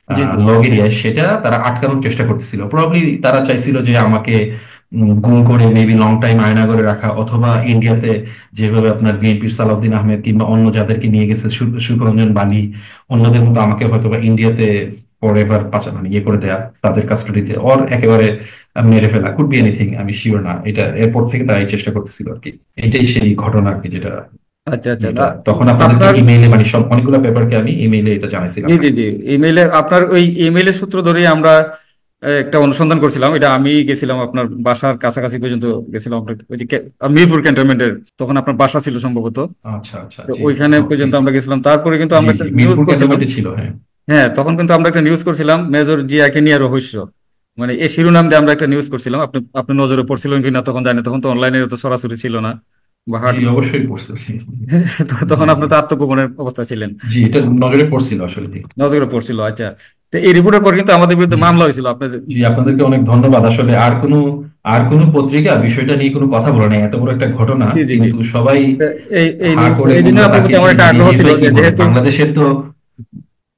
জি জি লগ এরিয়ায়, সেটা তারা আটকানোর চেষ্টা করতেছিল। প্রবাবলি তারা চাইছিল যে আমাকে গুম করে মেবি লং টাইম আয়না করে রাখা, অথবা ইন্ডিয়াতে যেভাবে আপনার বিএনপির সালাউদ্দিন আহমেদ কিংবা অন্য যাদেরকে নিয়ে গেছে সুখরঞ্জন বালি, অন্যদের মতো আমাকে হয়তো বা ইন্ডিয়াতে ফরএভার পাচা মানে ইয়ে করে দেয়া তাদের কাস্টাডিতে, ওর একেবারে মেরে ফেলা, কুড বি এনিথিং, আমি শিওর না এটা। এরপর থেকে তারা এই চেষ্টা করতেছিল আর কি। এটাই সেই ঘটনা আর কি, যেটা আচ্ছা আচ্ছা যেটা তখন আপনাদেরকে আপনার ইমেইলে মানে সব অনেকগুলো পেপারকে আমি ইমেইলে এটা জানাইছিলাম জি আর জি কি। জি ইমেইলে আপনার ওই ইমেইলের সূত্র ধরেই আমরা একটা অনুসন্ধান করছিলাম, এটা আমি গেছিলাম আপনার বাসার কাছাকাছি পর্যন্ত গেছিলাম, আপনার ওই যে মিরপুর ক্যান্টনমেন্টের, তখন আপনার বাসা ছিল সম্ভবত। আচ্ছা, আচ্ছা, তো জি, জি, ওইখানে ওকে। পর্যন্ত আমরা গেছিলাম, তারপরে কিন্তু জি, আমরা একটা জি, নিউজ মিরপুর করছিলাম। ক্যান্টনমেন্টে ছিল, হ্যাঁ। হ্যাঁ, তখন কিন্তু আমরা একটা নিউজ করছিলাম মেজর জিয়াকে নিয়ে রহস্য, মানে এই শিরোনাম দিয়ে আমরা একটা নিউজ করছিলাম। আপনি আপনি নজরে পড়ছিলেন কিনা তখন জানি, তখন তো অনলাইনে তো সরাসরি ছিল না, বা জি হার্ট। অবশ্যই পড়ছে। জি তখন আপনি জি তো আত্মগোপনের অবস্থা ছিলেন। জি, এটা নজরে পড়ছিল আসলে। নজরে পড়ছিল, আচ্ছা। তো এই রিপোর্টের পর কিন্তু আমাদের বিরুদ্ধে জি মামলা হয়েছিল আপনি জি, আপনাদেরকে অনেক ধন্যবাদ। আসলে আর কোনো পত্রিকা বিষয়টা নিয়ে কোনো কথা বলে নাই, এত বড় একটা ঘটনা জি জি জি। কিন্তু সবাই তো এই এই হা নিউজ, করে এই জন্য মুখরা আপনার প্রতি আমার তাকিয়েছিল একটা যে আগ্রহ ছিল ডিজিএফআই কি যে বলে। যেহেতু।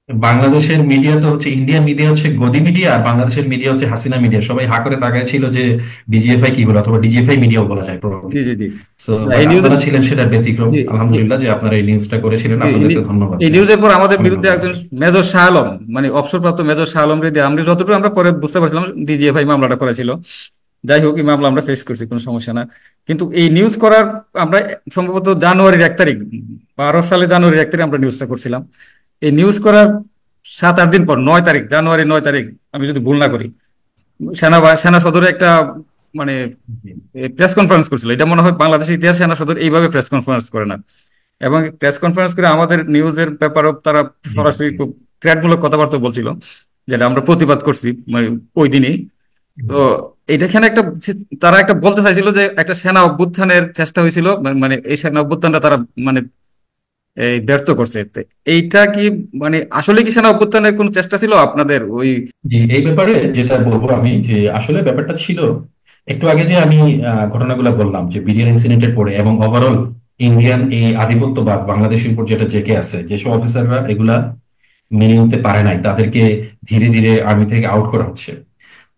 বাংলাদেশের মিডিয়া তো হচ্ছে, ইন্ডিয়ান মিডিয়া হচ্ছে গদি মিডিয়া, আর বাংলাদেশের মিডিয়া হচ্ছে হাসিনা মিডিয়া। সবাই হা করে তাকায় ছিল যে ডিজিএফআই কি বলে, অথবা ডিজিএফআই মিডিয়াও বলা যায় প্রবাবলি। জি জি জি। সো না, বাট এই নিউজে। আপনারা ছিলেন সেটার ব্যতিক্রম। জি। আলহামদুলিল্লাহ যে আপনারা এই নিউজটা করেছিলেন, জি, আপনাদেরকে ধন্যবাদ এই দেন। নিউজের পর আমাদের অনেক বিরুদ্ধে ধন্যবাদ। একজন মেজর শাহ আলম, মানে অবসরপ্রাপ্ত মেজর শাহ আলম রেডি, আমরা যতটুকু আমরা পরে বুঝতে পারছিলাম ডিজিএফআই মামলাটা করেছিল। যাই হোক, এই মামলা আমরা ফেস করছি, কোনো সমস্যা না। কিন্তু এই নিউজ করার আমরা সম্ভবত জানুয়ারির 1 তারিখ, 12 সালে জানুয়ারির 1 তারিখ আমরা নিউজটা করছিলাম। এই নিউজ করার 7-8 দিন পর, 9 তারিখ, জানুয়ারি 9 তারিখ, আমি যদি ভুল না করি, সেনা সদরে একটা মানে জি প্রেস কনফারেন্স করছিল। এটা মনে হয় বাংলাদেশের ইতিহাসে সেনা সদর এইভাবে প্রেস কনফারেন্স করে না। এবং প্রেস কনফারেন্স করে আমাদের নিউজের ব্যাপারেও তারা জি সরাসরি জি। খুব থ্রেটমূলক কথাবার্তা বলছিল, যেটা আমরা প্রতিবাদ করছি মানে ওই দিনই। তো এইটাখানে একটা তারা একটা বলতে চাইছিল যে একটা সেনা অভ্যুত্থানের চেষ্টা হয়েছিল, মানে এই সেনা অভ্যুত্থানটা তারা মানে এই ব্যর্থ করছে। তো এইটা কি মানে আসলে কি সেনা অভ্যুত্থানের কোনো চেষ্টা ছিল আপনাদের ওই? জি, এই ব্যাপারে যেটা বলবো আমি, যে আসলে ব্যাপারটা ছিল একটু আগে যে আমি ঘটনাগুলো বললাম, যে বিডিআর ইনসিডেন্টের পরে এবং ওভারঅল ইন্ডিয়ান এই আধিপত্যবাদ বাংলাদেশের উপর যেটা জেঁকে আছে, যেসব অফিসাররা এগুলা মেনে নিতে পারে নাই তাদেরকে ধীরে ধীরে আর্মি থেকে আউট করা হচ্ছে।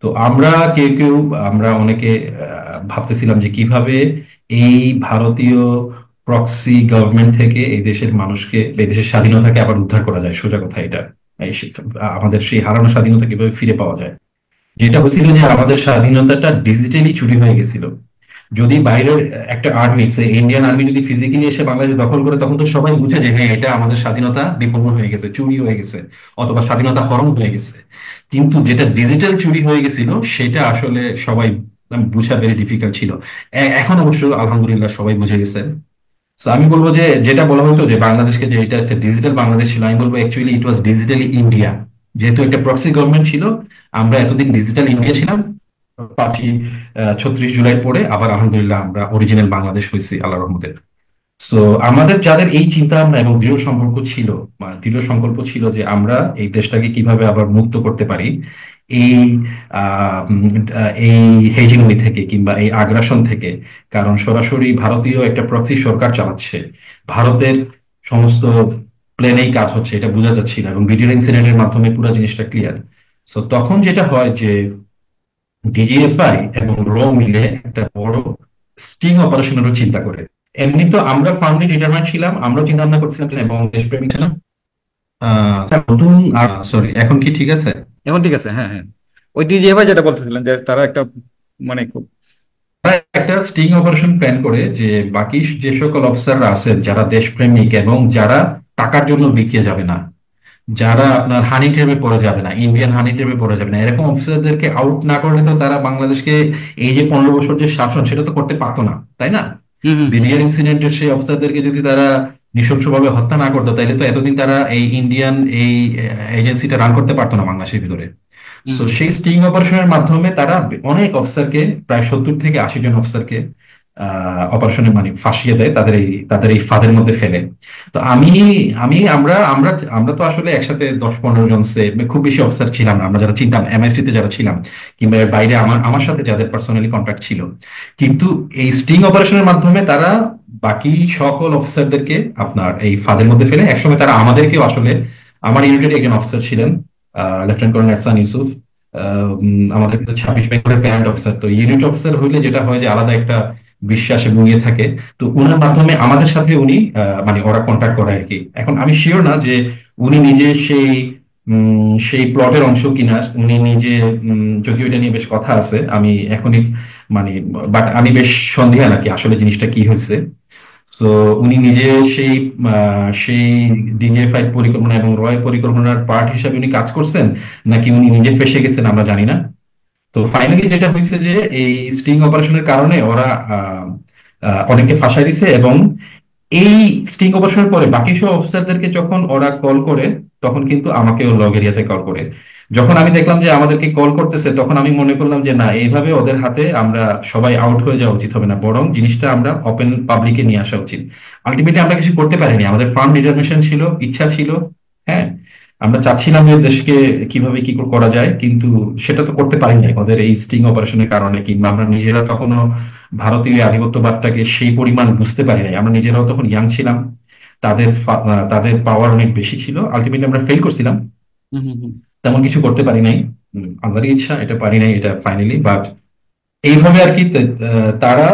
তো আমরা কেউ কেউ, আমরা অনেকে ভাবতেছিলাম যে কিভাবে এই ভারতীয় প্রক্সি গভর্নমেন্ট থেকে এই দেশের মানুষকে, এই দেশের স্বাধীনতাকে আবার উদ্ধার করা যায়। সোজা কথা এটা, আমাদের সেই হারানো স্বাধীনতা কিভাবে ফিরে পাওয়া যায়। যেটা হচ্ছিল যে আমাদের স্বাধীনতাটা ডিজিটালি চুরি হয়ে গেছিল। যদি বাইরের একটা আর্মি, সে ইন্ডিয়ান আর্মি যদি ফিজিক্যালি এসে বাংলাদেশ দখল করে, তখন তো সবাই বুঝে যে হ্যাঁ এটা আমাদের স্বাধীনতা বিপন্ন হয়ে গেছে, চুরি হয়ে গেছে, অথবা স্বাধীনতা হরণ হয়ে গেছে। কিন্তু যেটা ডিজিটাল চুরি হয়ে গেছিল সেটা আসলে সবাই বুঝা ভেরি ডিফিকাল্ট ছিল। এখন অবশ্য আলহামদুলিল্লাহ সবাই বুঝে গেছে। তো আমি বলবো যে যেটা বলা হতো যে বাংলাদেশকে, যে এটা একটা ডিজিটাল বাংলাদেশ ছিল, আমি বলবো actually it was digitally India. যেহেতু একটা প্রক্সি গভর্নমেন্ট ছিল, আমরা এতদিন ডিজিটাল ইন্ডিয়া ছিলাম। 36 জুলাই পরে আবার আলহামদুলিল্লাহ আমরা অরিজিনাল বাংলাদেশ হয়েছি আল্লাহ রহমতে। সো আমাদের যাদের এই চিন্তা ভাবনা এবং দৃঢ় সম্পর্ক ছিল, বা দৃঢ় সংকল্প ছিল যে আমরা এই দেশটাকে কিভাবে আবার মুক্ত করতে পারি এই এই হেজিমনি থেকে, কিংবা এই আগ্রাসন থেকে। কারণ সরাসরি ভারতীয় একটা প্রক্সি সরকার চালাচ্ছে, ভারতের সমস্ত প্লেনেই কাজ হচ্ছে, এটা বোঝা যাচ্ছিল, এবং ভিডিও ইনসিডেন্টের মাধ্যমে পুরো জিনিসটা ক্লিয়ার। সো তখন যেটা হয় যে ডিজিএফআই এবং র মিলে একটা বড় স্টিং অপারেশনেরও চিন্তা করে। এমনি তো আমরা ফার্মলি ডিটারমাইন্ড ছিলাম, আমরাও চিন্তা ভাবনা করছিলাম এবং দেশপ্রেমিক ছিলাম। নতুন, সরি, এখন কি ঠিক আছে? এখন ঠিক আছে, হ্যাঁ হ্যাঁ। ওই ডিজিএফআই যেটা বলতেছিলেন যে তারা একটা মানে খুব। তারা একটা স্টিং অপারেশন প্ল্যান করে যে বাকি যে সকল অফিসাররা আছেন যারা দেশপ্রেমিক এবং যারা টাকার জন্য বিকিয়ে যাবে না, যারা আপনার হানি ট্র্যাপে পড়ে যাবে না, ইন্ডিয়ান হানি ট্র্যাপে পড়ে যাবে না, এরকম অফিসারদেরকে আউট না করলে তো তারা বাংলাদেশকে এই যে 15 বছর যে শাসন সেটা তো করতে পারতো না, তাই না? হম হম হম। বিডিআর ইনসিডেন্টের সেই অফিসারদেরকে যদি তারা নৃশংসভাবে হত্যা না করতো, তাহলে তো এতদিন তারা এই ইন্ডিয়ান এই এজেন্সিটা রান করতে পারতো না বাংলাদেশের ভিতরে। হম সো হম। সেই স্টিং অপারেশনের মাধ্যমে তারা অনেক অফিসারকে, প্রায় 70 থেকে 80 জন অফিসারকে অপারেশনে মানে ফাঁসিয়ে দেয়, তাদের এই ফাঁদের মধ্যে ফেলে। তো আমি আমি আমরা আমরা আমরা তো আসলে একসাথে 10-15 জন খুব বেশি অফিসার ছিলাম না, আমরা যারা চিনতাম এমআইএসটি তে যারা ছিলাম, কিংবা এর বাইরে আমার আমার সাথে যাদের পার্সোনালি কন্ট্যাক্ট ছিল। কিন্তু এই স্টিং অপারেশনের মাধ্যমে তারা বাকি সকল অফিসারদেরকে আপনার এই ফাঁদের মধ্যে ফেলে। একসময় তারা আমাদেরকেও আসলে, আমার ইউনিটের একজন অফিসার ছিলেন লেফটেন্যান্ট কর্নেল এহসান ইউসুফ, আমাদের কিন্তু 26 বেঙ্গলের প্যারেন্ট অফিসার। তো ইউনিট অফিসার হইলে যেটা হয় যে আলাদা একটা বিশ্বাস এবং ইয়ে থাকে। তো উনার মাধ্যমে আমাদের সাথে উনি মানে ওরা কন্ট্যাক্ট করে আর কি। এখন আমি শিওর না যে উনি নিজে সেই প্লটের অংশ কিনা, উনি নিজে যদিও এটা নিয়ে বেশ কথা আছে, আমি এখনই মানে, বাট আমি বেশ সন্দেহান আর কি আসলে জিনিসটা কি হয়েছে। তো উনি নিজে সেই সেই ডিজিএফআই পরিকল্পনা এবং রয় পরিকল্পনার পার্ট হিসাবে উনি কাজ করছেন, নাকি উনি নিজে ফেঁসে গেছেন আমরা জানি না। তো ফাইনালি যেটা হয়েছে যে এই স্টিং অপারেশনের কারণে ওরা অনেককে ফাঁসাই দিছে, এবং এই স্টিং অপারেশনের পরে বাকি সব অফিসারদেরকে যখন ওরা কল করে, তখন কিন্তু আমাকেও লগ এরিয়াতে কল করে। যখন আমি দেখলাম যে আমাদেরকে কল করতেছে, তখন আমি মনে করলাম যে না, এইভাবে ওদের হাতে আমরা সবাই আউট হয়ে যাওয়া উচিত হবে না, বরং জিনিসটা আমরা ওপেন পাবলিকে নিয়ে আসা উচিত। আলটিমেটলি আমরা কিছু করতে পারিনি, আমাদের ফার্ম ডিটারমিনেশন ছিল, ইচ্ছা ছিল। হ্যাঁ, আমরা চাচ্ছিলাম যে দেশকে কিভাবে কি করা যায়, কিন্তু সেটা তো করতে পারি নাই ওদের এই স্টিং অপারেশনের কারণে, কিংবা আমরা নিজেরা তখনো ভারতীয় আধিপত্যবাদটাকে সেই পরিমাণ বুঝতে পারি নাই। আমরা নিজেরাও তখন ইয়াং ছিলাম, তাদের পাওয়ার অনেক বেশি ছিল। আলটিমেটলি আমরা ফেল করছিলাম, হুম হুম হুম। তেমন কিছু করতে পারি নাই। আল্লাহরই ইচ্ছা, এটা পারি নাই এটা ফাইনালি। বাট এইভাবে আর কি তারা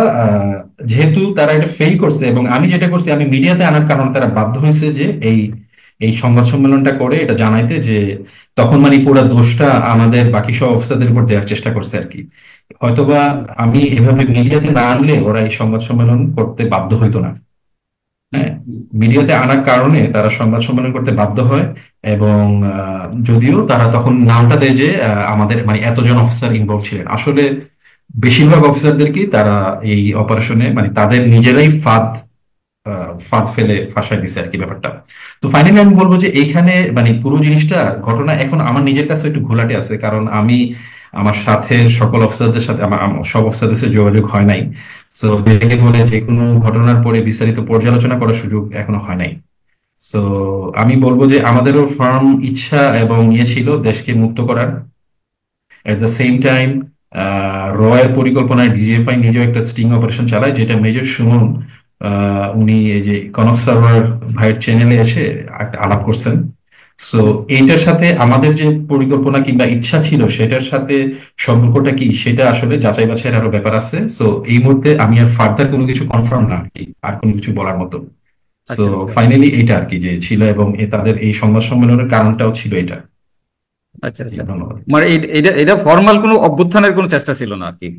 যেহেতু তারা এটা ফেল করছে, এবং আমি যেটা করছি আমি মিডিয়াতে আনার কারণ, তারা বাধ্য হয়েছে যে এই এই সংবাদ সম্মেলনটা করে এটা জানাইতে যে, তখন মানে পুরো দোষটা আমাদের বাকি সব অফিসারদের উপর দেওয়ার চেষ্টা করছে আর কি। হয়তোবা আমি এভাবে মিডিয়াতে না আনলে ওরা এই সংবাদ সম্মেলন করতে বাধ্য হইতো না। হুম হ্যাঁ, হুম। মিডিয়াতে আনার কারণে তারা সংবাদ সম্মেলন করতে বাধ্য হয়। এবং যদিও তারা তখন নামটা দেয় যে আমাদের মানে এতজন অফিসার ইনভলভ ছিলেন, আসলে বেশিরভাগ অফিসারদেরকেই তারা এই অপারেশনে মানে তাদের নিজেরাই ফাঁদ ফেলে ফাঁসায় দিছে আর কি ব্যাপারটা। তো ফাইনালি আমি বলবো যে এইখানে মানে পুরো জিনিসটা ঘটনা এখন আমার নিজের কাছে একটু ঘোলাটে আছে, কারণ আমি আমার সাথে সকল অফিসারদের সাথে আমার সব অফিসারদের সাথে যোগাযোগ হয় নাই। তো দেখে বলে যে কোনো ঘটনার পরে বিস্তারিত পর্যালোচনা করার সুযোগ এখনো হয় নাই। তো আমি বলবো যে আমাদেরও ফার্ম ইচ্ছা এবং ইয়ে ছিল দেশকে মুক্ত করার। এট দ্য সেম টাইম রয়ের পরিকল্পনায় ডিজিএফআই নিজেও একটা স্টিং অপারেশন চালায়, যেটা মেজর সুমন উনি এই যে কনক সার্ভার ভাইয়ের চ্যানেলে এসে একটা আলাপ করছেন। সো এইটার সাথে আমাদের যে পরিকল্পনা কিংবা ইচ্ছা ছিল সেটার সাথে সম্পর্কটা কি, সেটা আসলে যাচাই বাছাইয়ের আরো ব্যাপার আছে। সো এই মুহূর্তে আমি আর ফার্দার কোনো কিছু কনফার্ম না আর কি, আর কোনো কিছু বলার মতো। সো আচ্ছা আচ্ছা ফাইনালি এটা আর কি যে ছিল, এবং তাদের এই সংবাদ সম্মেলনের কারণটাও ছিল এটা। আচ্ছা জি, আচ্ছা। ধন্যবাদ। মানে এটা এটা ফর্মাল কোনো অভ্যুত্থানের কোনো চেষ্টা ছিল না আর কি?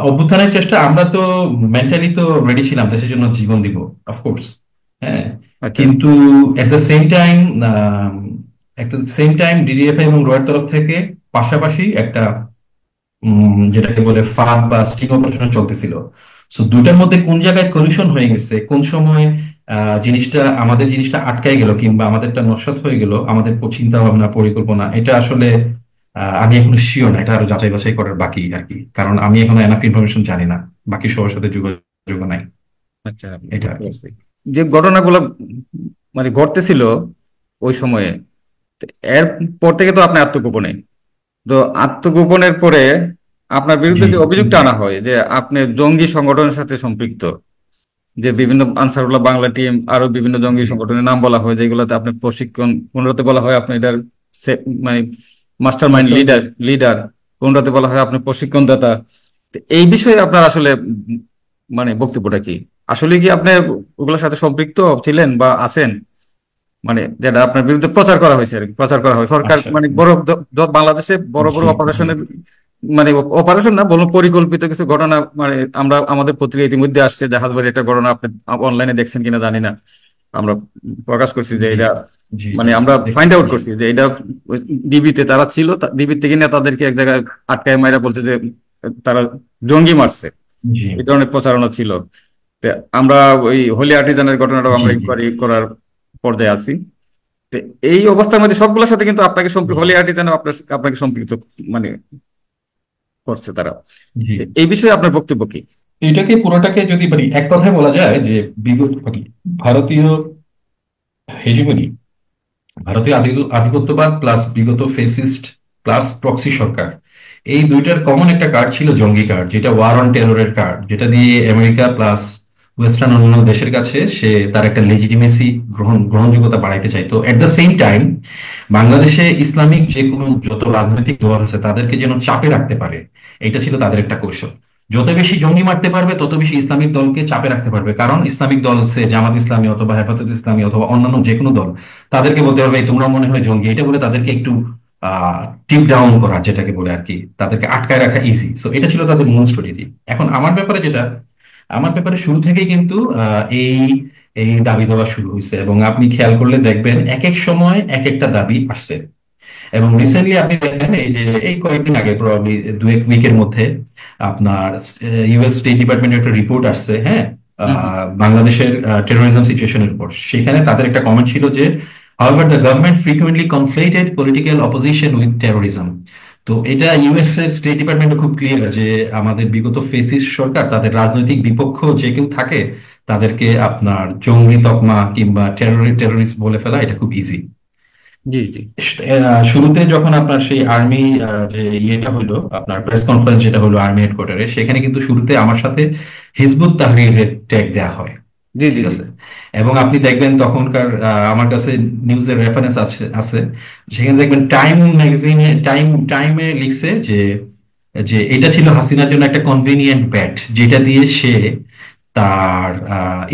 অভ্যুত্থানের চেষ্টা, আমরা তো মেন্টালি তো রেডি ছিলাম দেশের জন্য জীবন দিব, অফকোর্স। হ্যাঁ, আচ্ছা কিন্তু এট দ্য সেম টাইম ডিডিএফআই এবং রয়ের তরফ থেকে পাশাপাশি একটা যেটাকে বলে ফাঁদ বা স্টিং অপারেশন চলতেছিল। সো দুটার মধ্যে কোন জায়গায় কলিশন হয়ে গেছে, কোন সময় জিনিসটা আটকায় গেল কিংবা আমাদেরটা নস্যাৎ হয়ে গেল, আমাদের চিন্তা ভাবনা পরিকল্পনা, এটা আসলে আমি এখনো শিওর না, এটা আরো যাচাই বাছাই করার বাকি আর কি, কারণ আমি এখনো এনাফ ইনফরমেশন জানি না, বাকি সবার সাথে যোগাযোগ নাই। আচ্ছা, এটা আর বুঝতে কি। পারছি। যে ঘটনাগুলো মানে ঘটতেছিল ওই সময়ে, তো এর পর থেকে তো আপনি আত্মগোপনে, তো আত্মগোপনের পরে আপনার জি বিরুদ্ধে যে অভিযোগটা আনা হয় যে আপনি জঙ্গি সংগঠনের সাথে সম্পৃক্ত, যে বিভিন্ন আনসারুল্লাহ বাংলা টিম আরো বিভিন্ন জঙ্গি জি সংগঠনের নাম বলা হয়, যেগুলোতে আপনি প্রশিক্ষণ, কোনটাতে বলা হয় আপনি এটার মানে master mind master. Leader leader, কোনটাতে বলা হয় আপনি প্রশিক্ষণদাতা। তো এই বিষয়ে আপনার আসলে মানে বক্তব্যটা কি? আসলে কি আপনি ওগুলোর সাথে সম্পৃক্ত ছিলেন বা আছেন? মানে যেটা আপনার বিরুদ্ধে প্রচার করা হয়েছে আর কি, প্রচার করা হয় সরকার আচ্ছা। মানে বড় বাংলাদেশে বড় বড় জি জি অপারেশনের, মানে অপারেশন না বলুন, পরিকল্পিত কিছু ঘটনা, মানে আমরা আমাদের পত্রিকা ইতিমধ্যে আসছে, জাহাজবাড়ির একটা ঘটনা আপনি অনলাইনে দেখছেন কিনা জানি না, আমরা প্রকাশ করছি যে জি এটা, জি জি মানে আমরা দেখছি। ফাইন্ড আউট জি করছি যে এটা ডিবিতে তারা ছিল, ডিবির থেকে নিয়ে তাদেরকে এক জায়গায় আটকায় মাইরা বলছে যে তারা জঙ্গি মারছে, জি এই ধরনের প্রচারণা ছিল। তো আমরা ওই হোলি আর্টিজানের ঘটনাটাও জি আমরা জি ইনকোয়ারি করার পর্যায়ে আছি। তো এই অবস্থার মধ্যে সবগুলোর সাথে কিন্তু আপনাকে জি হোলি আর্টিজানও আপনাকে সম্পৃক্ত মানে করছে তারা। জি। এই বিষয়ে আপনার বক্তব্য কি? এটাকে পুরোটাকে যদি মানে এক কথায় বলা যায় যে বিগত মানে ভারতীয় হেজিমনি, ভারতীয় আধিপত্যবাদ প্লাস বিগত ফেসিস্ট প্লাস প্রক্সি সরকার, এই দুইটার কমন একটা কার্ড ছিল জঙ্গি কার্ড, যেটা ওয়ার অন টেররের কার্ড, যেটা দিয়ে আমেরিকা প্লাস ওয়েস্টার্ন অন্যান্য দেশের কাছে সে তার একটা লেজিটিমেসি গ্রহণযোগ্যতা বাড়াইতে চাইতো। এট দ্য সেম টাইম বাংলাদেশে ইসলামিক যে কোনো যত রাজনৈতিক দল আছে তাদেরকে যেন চাপে রাখতে পারে, এটা ছিল তাদের একটা কৌশল। যত বেশি জঙ্গি মারতে পারবে তত বেশি ইসলামিক দলকে চাপে রাখতে পারবে, কারণ ইসলামিক দল সে জামাত ইসলামী অথবা হেফাজত ইসলামী অথবা অন্যান্য যে কোনো দল, তাদেরকে বলতে পারবে "এই তোমরা মনে হয় জঙ্গি", এটা বলে তাদেরকে একটু টিপ ডাউন করা, যেটাকে বলে আর কি, তাদেরকে আটকায় রাখা ইজি। সো এটা ছিল তাদের মূল স্ট্র্যাটেজি। এখন আমার ব্যাপারে শুরু থেকেই কিন্তু এই এই দাবি দেওয়া শুরু হয়েছে, এবং আপনি খেয়াল করলে দেখবেন এক এক সময় এক একটা দাবি আসছে। এবং রিসেন্টলি আপনি দেখেন এই যে এই কয়েকদিন আগে প্রবাবলি দু এক উইকের মধ্যে আপনার ইউএস স্টেট ডিপার্টমেন্টের একটা রিপোর্ট আসছে। হ্যাঁ, হুম হুম। বাংলাদেশের টেরোরিজম সিচুয়েশনের উপর। সেখানে তাদের একটা কমেন্ট ছিল যে however the government frequently conflated political opposition with terrorism। তো এটা ইউএস এর স্টেট ডিপার্টমেন্ট খুব ক্লিয়ার যে আমাদের বিগত ফেসিস্ট সরকার তাদের রাজনৈতিক বিপক্ষ যে কেউ থাকে তাদেরকে আপনার জঙ্গি তকমা কিংবা টেরোরিস্ট বলে ফেলা এটা খুব ইজি। জি জি শুরুতে যখন আপনার সেই আর্মি যে ইয়েটা হলো, আপনার প্রেস কনফারেন্স যেটা হলো আর্মি হেডকোয়ার্টারে, সেখানে কিন্তু শুরুতে আমার সাথে হিজবুত তাহরীরের ট্যাগ দেওয়া হয়। জি জি ঠিক জি আছে। এবং আপনি দেখবেন তখনকার আমার কাছে নিউজের রেফারেন্স আছে আছে সেখানে দেখবেন টাইম ম্যাগাজিনে টাইমে লিখছে যে যে এটা ছিল হাসিনার জন্য একটা কনভিনিয়েন্ট ব্যাট, যেটা দিয়ে সে তার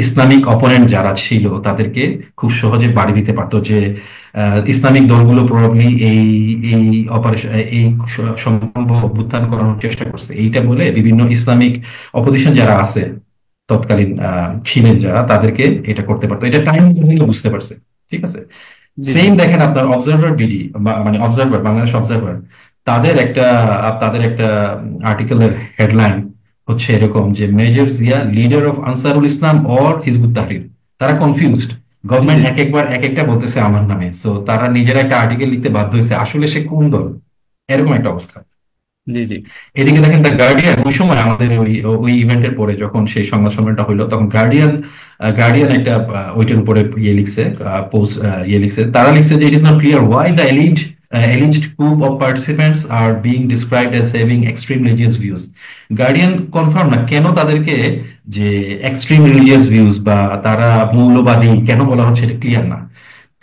ইসলামিক অপোনেন্ট যারা ছিল তাদেরকে খুব সহজে বাড়ি দিতে পারতো। যে ইসলামিক দলগুলো প্রবাবলি এই এই অপারেশন এই সম্ভাব্য অভ্যুত্থান করানোর চেষ্টা করছে, এইটা বলে বিভিন্ন ইসলামিক অপোজিশন যারা আছে তৎকালীন ছিলেন যারা, তাদেরকে এটা করতে পারতো। এটা টাইম ম্যাগাজিনও বুঝতে পারছে। ঠিক আছে। জি জি সেম দেখেন আপনার অবজারভার বিডি, মানে অবজারভার, বাংলাদেশ অবজারভার, তাদের একটা আর্টিকেলের হেডলাইন হচ্ছে এরকম যে major Zia leader of Ansarul Islam or Hizbut Tahrir. তারা কনফিউজড, জি গভর্নমেন্ট জি এক একবার এক একটা বলতেছে আমার নামে, সো তারা নিজেরা একটা আর্টিকেল লিখতে বাধ্য হয়েছে আসলে সে কোন দল, এরকম একটা অবস্থা। জি জি এদিকে দেখেন দ্য গার্ডিয়ান ওই সময় আমাদের ওই ওই ইভেন্টের পরে যখন সেই সংবাদ সম্মেলনটা হইলো, তখন গার্ডিয়ান একটা ওইটার উপরে ইয়ে লিখছে, পোস্ট ইয়ে লিখছে, তারা লিখছে যে it is not clear why the alleged group of participants are being described as having extreme religious views। Guardian confirm না কেন তাদেরকে যে এক্সট্রিম রিলিজিয়াস ভিউজ বা তারা মৌলবাদী কেন বলা হচ্ছে, এটা ক্লিয়ার না।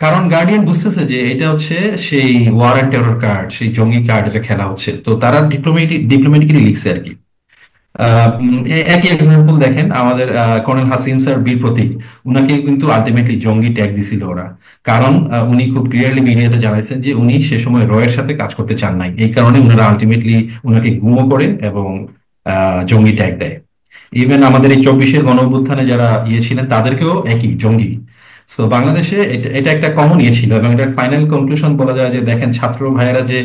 কারণ গার্ডিয়ান বুঝতেছে যে এটা হচ্ছে সেই ওয়ার অ্যান্ড টেরর কার্ড, সেই জঙ্গি কার্ড এটা খেলা হচ্ছে, তো তারা ডিপ্লোমেটিক্যালি লিখছে আর কি। একই এক্সাম্পল দেখেন আমাদের কর্নেল হাসিন স্যার বীর প্রতীক, উনাকে কিন্তু আলটিমেটলি জঙ্গি ট্যাগ দিছিল ওরা। কারণ উনি খুব ক্লিয়ারলি মিডিয়াতে জানাইছেন যে উনি সে সময় রয়ের সাথে কাজ করতে চান নাই, এই কারণে উনারা আলটিমেটলি উনাকে গুমো করে এবং জঙ্গি ট্যাগ দেয়। ইভেন আমাদের এই 24-এর গণ অভ্যুত্থানে যারা ইয়ে ছিলেন তাদেরকেও একই জঙ্গি। সো বাংলাদেশে এটা এটা একটা কমন ইয়ে ছিল, এবং এটার ফাইনাল কনক্লুশন বলা যায় যে দেখেন ছাত্র ভাইয়েরা যে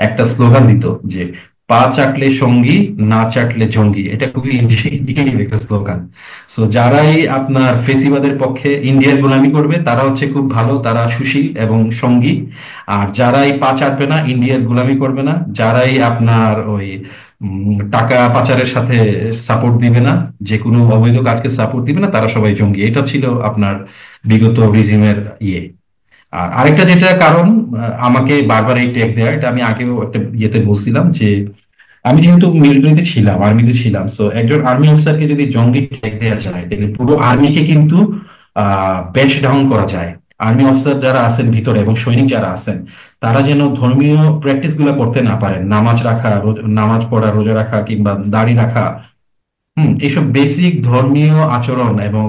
একটা স্লোগান দিত যে পা চাটলে সঙ্গী, না চাটলে জঙ্গি, এটা খুবই ইন্ডিকেটিভ একটা স্লোগান। সো যারাই আপনার ফেসিবাদের পক্ষে ইন্ডিয়ার গোলামি করবে তারা হচ্ছে খুব ভালো, তারা সুশীল এবং সঙ্গী। আর যারাই পা চাটবে না, ইন্ডিয়ার গোলামি করবে না, যারাই আপনার ওই টাকা পাচারের সাথে সাপোর্ট দিবে না, যে কোনো অবৈধ কাজকে সাপোর্ট দিবে না, তারা সবাই জঙ্গি। এটা ছিল আপনার বিগত রিজিমের ইয়ে। আর আরেকটা যেটা কারণ আমাকে বারবার এই ট্যাগ দেওয়া, এটা আমি আগেও একটা ইয়েতে বলছিলাম যে আমি যেহেতু মিলিটারিতে ছিলাম, আর্মিতে ছিলাম, সো একজন আর্মি অফিসারকে যদি জঙ্গি ট্যাগ দেওয়া যায় তাহলে পুরো আর্মিকে কিন্তু ব্যাচ ডাউন করা যায়। আর্মি অফিসার যারা আছেন ভিতরে এবং সৈনিক যারা আছেন তারা যেন ধর্মীয় প্র্যাকটিস গুলো করতে না পারেন, নামাজ রাখা, নামাজ পড়া, রোজা রাখা কিংবা দাড়ি রাখা, এইসব বেসিক ধর্মীয় আচরণ এবং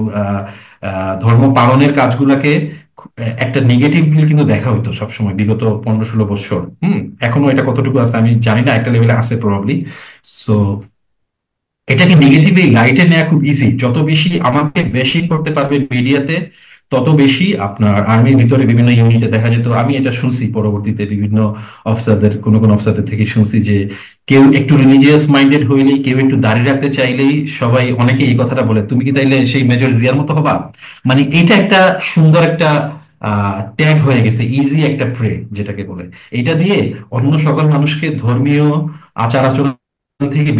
ধর্ম পালনের কাজগুলাকে একটা নেগেটিভলি কিন্তু দেখা হইতো সবসময় বিগত 15-16 বছর। এখনো এটা কতটুকু আছে আমি জানি না, একটা লেভেলে আছে প্রবাবলি। সো এটাকে নেগেটিভলি লাইটে নেওয়া খুব ইজি, যত বেশি আমাকে বেশি করতে পারবে মিডিয়াতে তত বেশি আপনার আর্মির ভিতরে বিভিন্ন ইউনিটে দেখা যেত। আমি এটা শুনছি পরবর্তীতে বিভিন্ন অফিসারদের, কোনো কোনো অফিসারদের থেকে শুনছি যে কেউ একটু রিলিজিয়াস মাইন্ডেড হইলেই, কেউ একটু দাঁড়িয়ে রাখতে চাইলেই সবাই, অনেকে এই কথাটা বলে তুমি কি তাইলে সেই মেজর জিয়ার মতো হবা। মানে এটা একটা সুন্দর একটা ট্যাগ হয়ে গেছে, ইজি একটা প্রে যেটাকে বলে। এটা দিয়ে অন্য সকল মানুষকে ধর্মীয় আচার আচরণ থেকে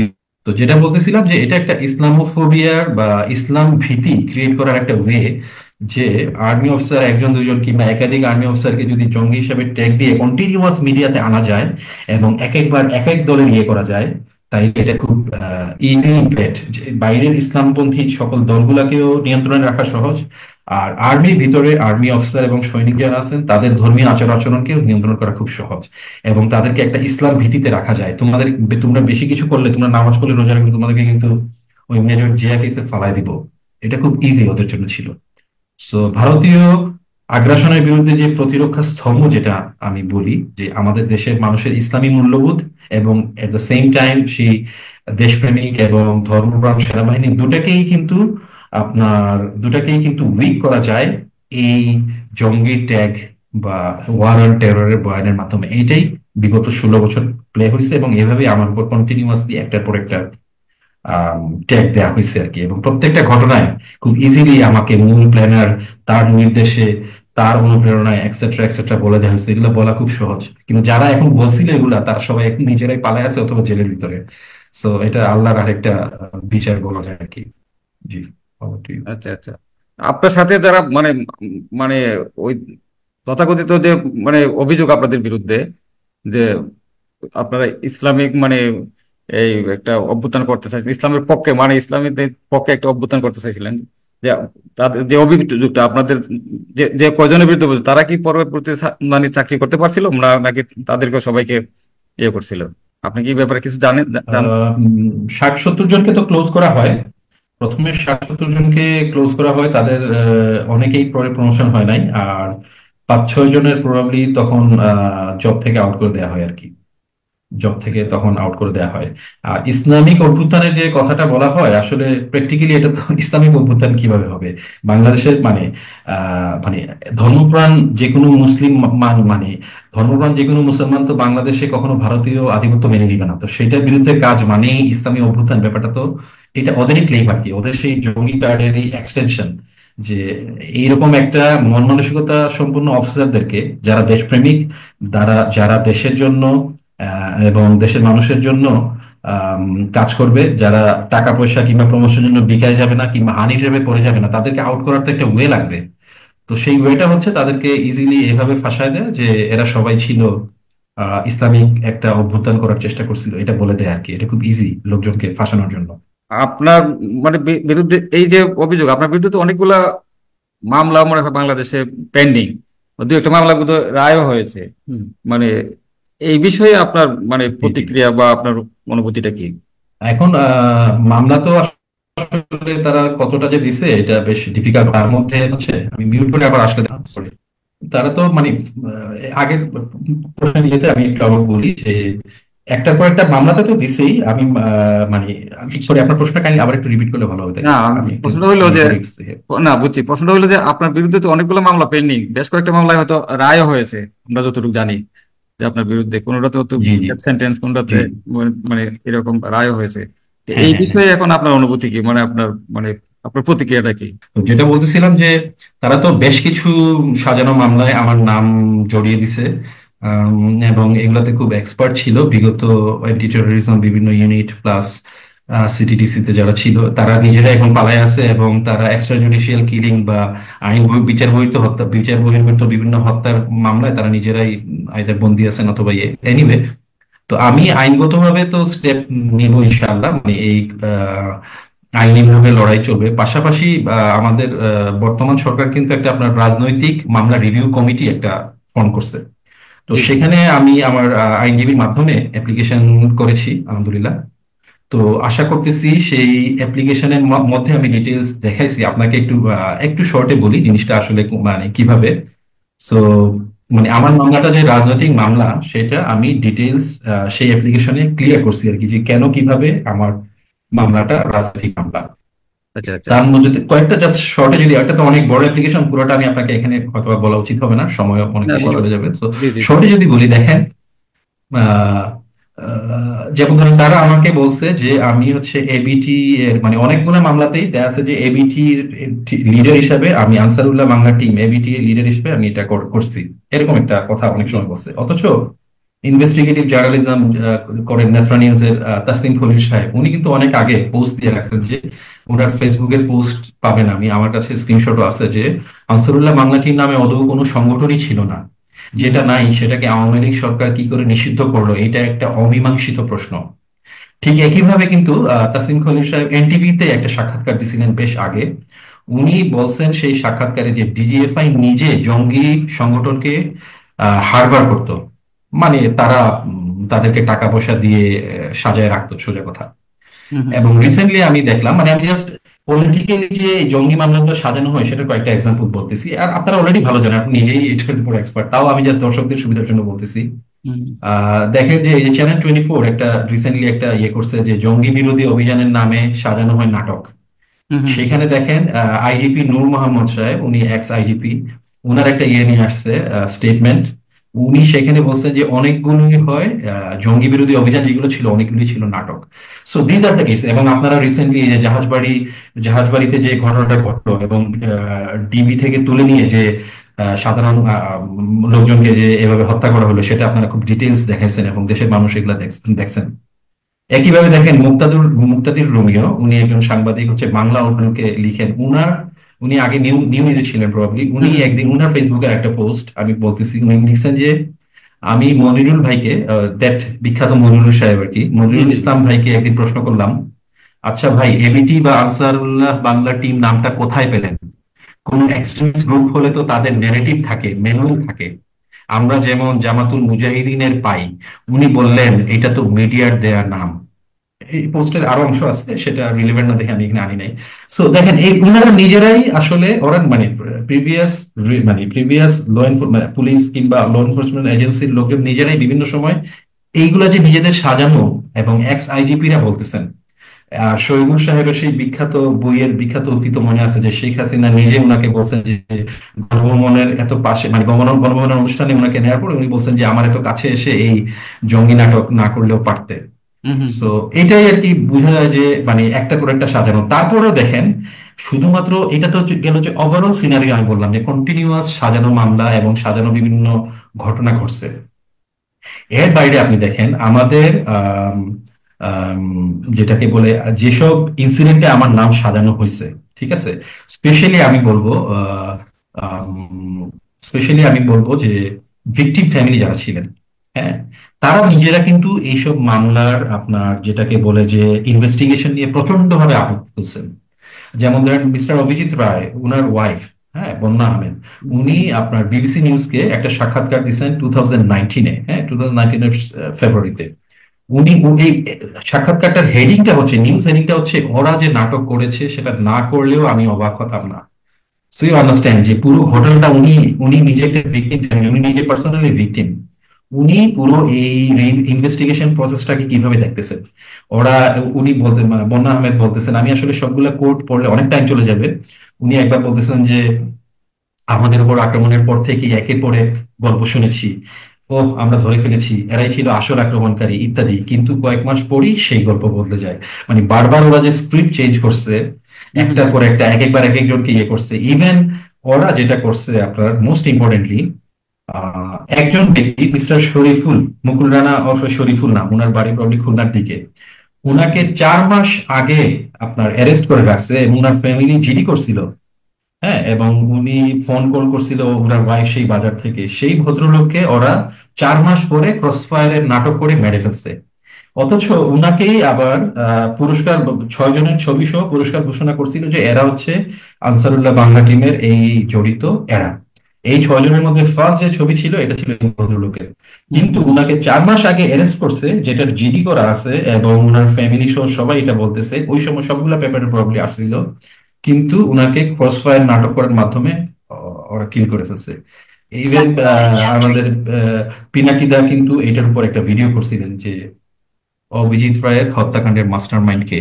তো যেটা বলতেছিলাম যে এটা একটা ইসলামোফোবিয়ার বা ইসলাম ভীতি ক্রিয়েট করার একটা ওয়ে, যে আর্মি অফিসার একজন দুইজন কিংবা একাধিক আর্মি অফিসারকে যদি জঙ্গি হিসেবে ট্যাগ দিয়ে কন্টিনিউয়াস মিডিয়াতে আনা যায় এবং এক একবার এক এক দলের ইয়ে করা যায়, তাই এটা খুব ইজি ইমপ্যাক্ট, বাইরের ইসলামপন্থী সকল দলগুলাকেও নিয়ন্ত্রণে রাখা সহজ, আর আর্মির ভিতরে আর্মি অফিসার এবং সৈনিক যারা আছেন তাদের ধর্মীয় আচার আচরণকেও নিয়ন্ত্রণ করা খুব সহজ, এবং তাদেরকে একটা ইসলাম ভীতিতে রাখা যায়। তোমরা বেশি কিছু করলে, তোমরা নামাজ পড়লে, রোজা রাখলে তোমাদেরকে কিন্তু ওই মেজর জিয়া কেসে ফালাই দিব। এটা খুব ইজি ওদের জন্য ছিল। সো ভারতীয় আগ্রাসনের বিরুদ্ধে যে প্রতিরক্ষা স্তম্ভ যেটা আমি বলি, যে আমাদের দেশের মানুষের ইসলামী মূল্যবোধ এবং এট দ্য সেম টাইম সেই দেশপ্রেমিক এবং ধর্মপ্রাণ সেনাবাহিনী দুটাকেই কিন্তু উইক করা যায় এই জঙ্গি ট্যাগ বা ওয়ার অন টেররের বয়ানের মাধ্যমে। এইটাই বিগত 16 বছর প্লে হয়েছে এবং এভাবে আমার উপর কন্টিনিউয়াসলি একটার পর একটা ট্যাগ দেওয়া হয়েছে আর কি, এবং প্রত্যেকটা ঘটনায় খুব ইজিলি আমাকে মূল প্ল্যানার, তার নির্দেশে, তার অনুপ্রেরণায় এক্সেট্রা এক্সেট্রা বলে দেওয়া হয়েছে। এগুলো বলা খুব সহজ, কিন্তু যারা এখন বলছিল এগুলা তারা সবাই এখন নিজেরাই পালায় আছে অথবা জেলের ভিতরে। সো এটা আল্লাহর আরেকটা বিচার বলা যায় আর কি। জি, over to you. আচ্ছা আচ্ছা। আপনার সাথে যারা মানে মানে ওই তথাকথিত যে মানে অভিযোগ আপনাদের বিরুদ্ধে যে আপনারা ইসলামিক মানে এই একটা অভ্যুত্থান করতে চাইছেন ইসলামের পক্ষে, মানে ইসলামের পক্ষে একটা অভ্যুত্থান করতে চাইছিলেন, যে তাদের যে অভিযোগটা আপনাদের যে যে কয়জনের বিরুদ্ধে অভিযোগ, তারা কি পরবর্তীতে মানে চাকরি করতে পারছিল না, নাকি তাদেরকে সবাইকে ইয়ে করছিল? আপনি কি এই ব্যাপারে কিছু জানেন? 60-70 জনকে তো ক্লোজ করা হয়। প্রথমে 60-70 জনকে ক্লোজ করা হয়, তাদের অনেকেই পরে প্রমোশন হয় নাই, আর 5-6 জনের প্রবাবলি তখন জব থেকে আউট করে দেওয়া হয় আর কি। জব থেকে তখন আউট করে দেওয়া হয়। আর ইসলামিক অভ্যুত্থানের যে কথাটা বলা হয়, আসলে প্র্যাকটিক্যালি এটা তো ইসলামিক অভ্যুত্থান কিভাবে হবে বাংলাদেশের, মানে মানে ধর্মপ্রাণ যে কোনো মুসলিম মানে ধর্মপ্রাণ যে কোনো মুসলমান তো বাংলাদেশে কখনো ভারতীয় আধিপত্য মেনে নিবে না, তো সেটার বিরুদ্ধে কাজ মানেই ইসলামী অভ্যুত্থান। ব্যাপারটা তো এটা ওদেরই ক্লেম আর কি, ওদের সেই জঙ্গি কার্ডেরই এক্সটেনশন, যে এইরকম একটা মন মানসিকতা সম্পন্ন অফিসারদেরকে, যারা দেশপ্রেমিক, যারা যারা দেশের জন্য এবং দেশের মানুষের জন্য আম, কাজ করবে, যারা টাকা পয়সা কিংবা প্রমোশনের জন্য বিকাশ যাবে না কিংবা হানি ট্র্যাপে পড়ে যাবে না, তাদেরকে আউট করার তো একটা ওয়ে লাগবে। তো সেই ওয়েটা হচ্ছে তাদেরকে ইজিলি এভাবে ফাঁসায় দেয় যে এরা সবাই ছিল ইসলামিক একটা অভ্যুত্থান করার চেষ্টা করছিল, এটা বলে দেয় আর কি। এটা খুব ইজি লোকজনকে ফাঁসানোর জন্য। আপনার মানে বিরুদ্ধে এই যে অভিযোগ, আপনার বিরুদ্ধে তো অনেকগুলা মামলা মনে হয় বাংলাদেশে পেন্ডিং, দু একটা মামলা বোধহয় রায়ও হয়েছে। মানে এই বিষয়ে আপনার মানে জি জি। প্রতিক্রিয়া বা আপনার অনুভূতিটা কি? এখন মামলা তো আসলে তারা কতটা যে দিছে এটা বেশ ডিফিকাল্ট। তার মধ্যে হচ্ছে আমি মিউট করে আবার আসলে sorry। তারা তো মানে আগের প্রশ্নের ইয়েতে আমি একটু আবার বলি যে একটার পর একটা মামলাতে তো দিছেই। আমি মানে সরি, আপনার প্রশ্নটা কাইন্ডলি আবার একটু রিপিট করলে ভালো হবে, তাই না, আমি একটু প্রশ্নটা হইলো যে, ভুল করে গেছি। না বুঝছি, প্রশ্নটা হইলো যে আপনার বিরুদ্ধে তো অনেকগুলো মামলা পেন্ডিং, বেশ কয়েকটা মামলায় হয়তো রায়ও হয়েছে আমরা যতটুকু জানি, যে আপনার বিরুদ্ধে কোনোটাতে তো জি জি সেন্টেন্স, কোনোটাতে জি। মানে এরকম রায়ও হয়েছে। তো হ্যাঁ এই হ্যাঁ হ্যাঁ। বিষয়ে এখন আপনার অনুভূতি কি, মানে আপনার মানে আপনার প্রতিক্রিয়াটা কি? তো যেটা বলতেছিলাম যে তারা তো বেশ কিছু সাজানো মামলায় আমার নাম জড়িয়ে দিছে, এবং এগুলাতে খুব এক্সপার্ট ছিল বিগত অ্যান্টি টেরোরিজম বিভিন্ন ইউনিট প্লাস সিটিডিসি তে যারা ছিল, তারা নিজেরা এখন পালায় আছে, এবং তারা এক্সট্রা জুডিশিয়াল কিলিং বা বিচার বহির্ভূত হত্যা, বিচার বহির্ভূত বিভিন্ন হত্যার মামলায় তারা নিজেরাই আইদার বন্দী আছেন অথবা ইয়ে এনিওয়ে। তো আমি আইনগতভাবে তো স্টেপ নিব ইনশাআল্লাহ, মানে এই আইনিভাবে লড়াই চলবে। পাশাপাশি আমাদের বর্তমান সরকার কিন্তু একটা আপনার রাজনৈতিক মামলা রিভিউ কমিটি একটা ফর্ম করছে। তো জি জি। সেখানে আমি আমার আইনজীবীর মাধ্যমে অ্যাপ্লিকেশন করেছি আলহামদুলিল্লাহ। তো আশা করতেছি সেই অ্যাপ্লিকেশনের মধ্যে আমি ডিটেলস দেখাইছি আপনাকে। একটু একটু শর্টে বলি জিনিসটা আসলে মানে কিভাবে। সো মানে আমার মামলাটা যে রাজনৈতিক মামলা সেটা আমি ডিটেলস সেই অ্যাপ্লিকেশনে ক্লিয়ার করছি আর কি, যে কেন কিভাবে আমার মামলাটা রাজনৈতিক মামলা। আচ্ছা আচ্ছা। তার মধ্যে যদি কয়েকটা জাস্ট শর্টে, যদি একটা তো অনেক বড় অ্যাপ্লিকেশন, পুরোটা আমি আপনাকে এখানে হয়তো বা বলা উচিত হবে না, সময় অনেক না বেশি বলো। চলে যাবে। তো জি জি জি। শর্টে যদি বলি, দেখেন আহ, যেমন ধরেন তারা আমাকে বলছে যে আমি হচ্ছে এবিটি এর, মানে অনেকগুলো মামলাতেই দেয়া আছে যে এবিটি লিডার হিসাবে আমি, আনসারুল্লাহ বাংলা টিম এবিটি এর লিডার হিসেবে আমি এটা করছি, এরকম একটা কথা অনেক সময় বলছে। অথচ ইনভেস্টিগেটিভ জার্নালিজম করেন নেত্রা নিউজের তাসনিম খলিল সাহেব, উনি কিন্তু অনেক আগে পোস্ট দিয়ে রাখছেন যে, ওনার ফেসবুকের পোস্ট পাবেন, আমি আমার কাছে স্ক্রিনশটও আছে, যে আনসারুল্লাহ বাংলা টিম নামে আদৌ কোনো সংগঠনই ছিল না, হুম, যেটা নাই সেটাকে আওয়ামী লীগ সরকার কি করে নিষিদ্ধ করলো, এটা একটা অমীমাংসিত প্রশ্ন। ঠিক একইভাবে কিন্তু তাসনিম খলিল সাহেব এনটিভিতে একটা সাক্ষাৎকার দিছিলেন বেশ আগে। উনি বলছেন সেই সাক্ষাৎকারে যে ডিজিএফআই নিজে জঙ্গি সংগঠনকে হারবার করতো, মানে তারা তাদেরকে টাকা পয়সা দিয়ে সাজায় রাখতো, সোজা কথা। হুম, হুম, এবং রিসেন্টলি আমি দেখলাম, মানে আমি জাস্ট পলিটিক্যালি যে জঙ্গি মামলাগুলো সাজানো হয় সেটা কয়েকটা এক্সাম্পল বলতেছি, আর আপনারা অলরেডি ভালো জানেন, আপনি নিজেই এটার উপর এক্সপার্ট, তাও আমি জাস্ট দর্শকদের সুবিধার জন্য বলতেছি। হুম, দেখেন যে এই যে চ্যানেল 24 একটা রিসেন্টলি একটা ইয়ে করছে যে জঙ্গি বিরোধী অভিযানের নামে সাজানো হয় নাটক। হুম, হুম, সেখানে দেখেন আইজিপি নূর মোহাম্মদ সাহেব, উনি এক্স আইজিপি, উনার একটা ইয়ে নিয়ে আসছে স্টেটমেন্ট, উনি সেখানে বলছেন যে অনেকগুলোই হয় জঙ্গি বিরোধী অভিযান যেগুলো ছিল অনেকগুলি ছিল নাটক। So these are the case. এবং আপনারা রিসেন্টলি যে জাহাজবাড়িতে যে ঘটনাটা ঘটলো এবং ডিবি থেকে তুলে নিয়ে যে সাধারণ লোকজনকে যে এভাবে হত্যা করা হলো, সেটা আপনারা খুব ডিটেলস দেখাইছেন এবং দেশের মানুষ এগুলা দেখছেন। একইভাবে দেখেন মুক্তাদির রোমিও, উনি একজন সাংবাদিক, হচ্ছে বাংলা আউটলুকে লিখেন। উনি আগে নিউজে ছিলেন প্রবাবলি। উনি হুম হুম একদিন উনার ফেসবুকের একটা পোস্ট আমি বলতেছি, উনি লিখছেন যে আমি মনিরুল ভাইকে, দ্যাট বিখ্যাত মনিরুল সাহেব আর কি, হুম মনিরুল হুম ইসলাম ভাইকে একদিন প্রশ্ন করলাম, আচ্ছা ভাই, এবিটি বা আনসারুল্লাহ বাংলা টিম নামটা কোথায় পেলেন? কোন এক্সট্রিমিস্ট গ্রুপ হলে তো তাদের নেগেটিভ থাকে, ম্যানুয়াল থাকে, আমরা যেমন জামাতুল মুজাহিদিনের পাই। উনি বললেন এটা তো মিডিয়ার দেয়া নাম। এই পোস্টের আরো অংশ আছে, সেটা রিলেভেন্ট না দেখে আমি এখানে আনি নাই। সো দেখেন, এই ওনারা নিজেরাই আসলে ওরা মানে প্রিভিয়াস প্রিভিয়াস মানে পুলিশ কিংবা ল এনফোর্সমেন্ট এজেন্সির লোকজন নিজেরাই বিভিন্ন সময় এইগুলা যে নিজেদের সাজানো, এবং এক্স আইজিপি রা বলতেছেন। আর শহীদুল সাহেবের সেই বিখ্যাত বইয়ের বিখ্যাত উদ্ধৃত মনে আছে যে শেখ হাসিনা নিজে ওনাকে বলছেন যে গণভবনের এত পাশে, মানে গণভবনের অনুষ্ঠানে ওনাকে নেওয়ার পর উনি বলছেন যে আমার এত কাছে এসে এই জঙ্গি নাটক না করলেও পারতে। হুম হুম সো এটাই আর কি বোঝা যায় যে মানে একটা করে একটা সাজানো। তারপরেও দেখেন, শুধুমাত্র এটা তো গেল যে ওভারঅল সিনারিও, আমি বললাম যে কন্টিনিউয়াস সাজানো মামলা এবং সাজানো বিভিন্ন ঘটনা ঘটছে। এর বাইরে আপনি দেখেন আমাদের আম, যেটাকে বলে যেসব ইনসিডেন্টে আমার নাম সাজানো হয়েছে, ঠিক আছে, স্পেশালি আমি বলবো স্পেশালি আমি বলবো যে ভিকটিম ফ্যামিলি যারা ছিলেন, হ্যাঁ, তারা নিজেরা কিন্তু এইসব মামলার আপনার যেটাকে বলে যে ইনভেস্টিগেশন নিয়ে প্রচন্ড ভাবে আপত্তি তুলছেন। যেমন ধরেন মিস্টার অভিজিৎ রায়, উনার ওয়াইফ, হ্যাঁ, বন্যা আহমেদ, উনি আপনার বিবিসি নিউজকে একটা সাক্ষাৎকার দিয়েছেন 2019-এ, হ্যাঁ, 2019-এর ফেব্রুয়ারিতে। এই সাক্ষাৎকারটার হেডিংটা হচ্ছে, নিউজ হেডিংটা হচ্ছে, ওরা যে নাটক করেছে সেটা না করলেও আমি অবাক হতাম না। সো ইউ আন্ডারস্ট্যান্ড যে পুরো ঘটনাটা উনি উনি নিজে একটা ভিকটিম ফ্যামিলি, উনি নিজে পার্সোনালি ভিকটিম। উনি পুরো এই ইনভেস্টিগেশন প্রসেসটাকে কিভাবে দেখতেছেন। ওরা উনি বলতে বন্যা আহমেদ বলতেছেন, আমি আসলে সবগুলা কোর্ট পড়লে অনেক টাইম চলে যাবে। উনি একবার বলতেছেন যে আমাদের উপর আক্রমণের পর থেকে একের পর এক গল্প শুনেছি, ও আমরা ধরে ফেলেছি এরাই ছিল আসল আক্রমণকারী ইত্যাদি, কিন্তু কয়েক মাস পরই সেই গল্প বদলে যায়। মানে বারবার ওরা যে স্ক্রিপ্ট চেঞ্জ করছে, হুম হুম একটার পর একটা এক একবার এক একজনকে ইয়ে করছে। ইভেন ওরা যেটা করছে আপনার মোস্ট ইম্পর্টেন্টলি, একজন ব্যক্তি মিস্টার শরীফুল, মুকুল রানা ওরফে শরীফুল নাম, ওনার বাড়ি প্রবলি খুলনার দিকে, হুম ওনাকে 4 মাস আগে আপনার অ্যারেস্ট করে রাখছে এবং ওনার ফ্যামিলি জিডি করছিল। হ্যাঁ, এবং উনি ফোন কল করছিল ওনার ওয়াইফ সেই বাজার থেকে, সেই ভদ্রলোককে ওরা 4 মাস পরে ক্রসফায়ারের নাটক করে মেরে ফেলছে। অথচ উনাকেই আবার পুরস্কার, 6 জনের ছবি সহ পুরস্কার ঘোষণা করছিল যে এরা হচ্ছে আনসারুল্লাহ বাংলা টিমের এই জড়িত এরা। এই 6 জনের মধ্যে ফার্স্ট যে ছবি ছিল এটা ছিল এই ভদ্রলোকের। হুম কিন্তু হুম উনাকে 4 মাস আগে অ্যারেস্ট করছে, যেটার জিডি করা আছে, এবং উনার ফ্যামিলি সহ সবাই এটা বলতেছে ওই সময় সবগুলা পেপারে প্রবলি আসছিল। কিন্তু উনাকে ক্রসফায়ার নাটক করার মাধ্যমে ওরা কিল করে ফেলছে। ইভেন আমাদের পিনাকিদা কিন্তু এটার উপর একটা ভিডিও করছিলেন যে অভিজিৎ রায়ের হত্যাকাণ্ডের মাস্টার মাইন্ড কে।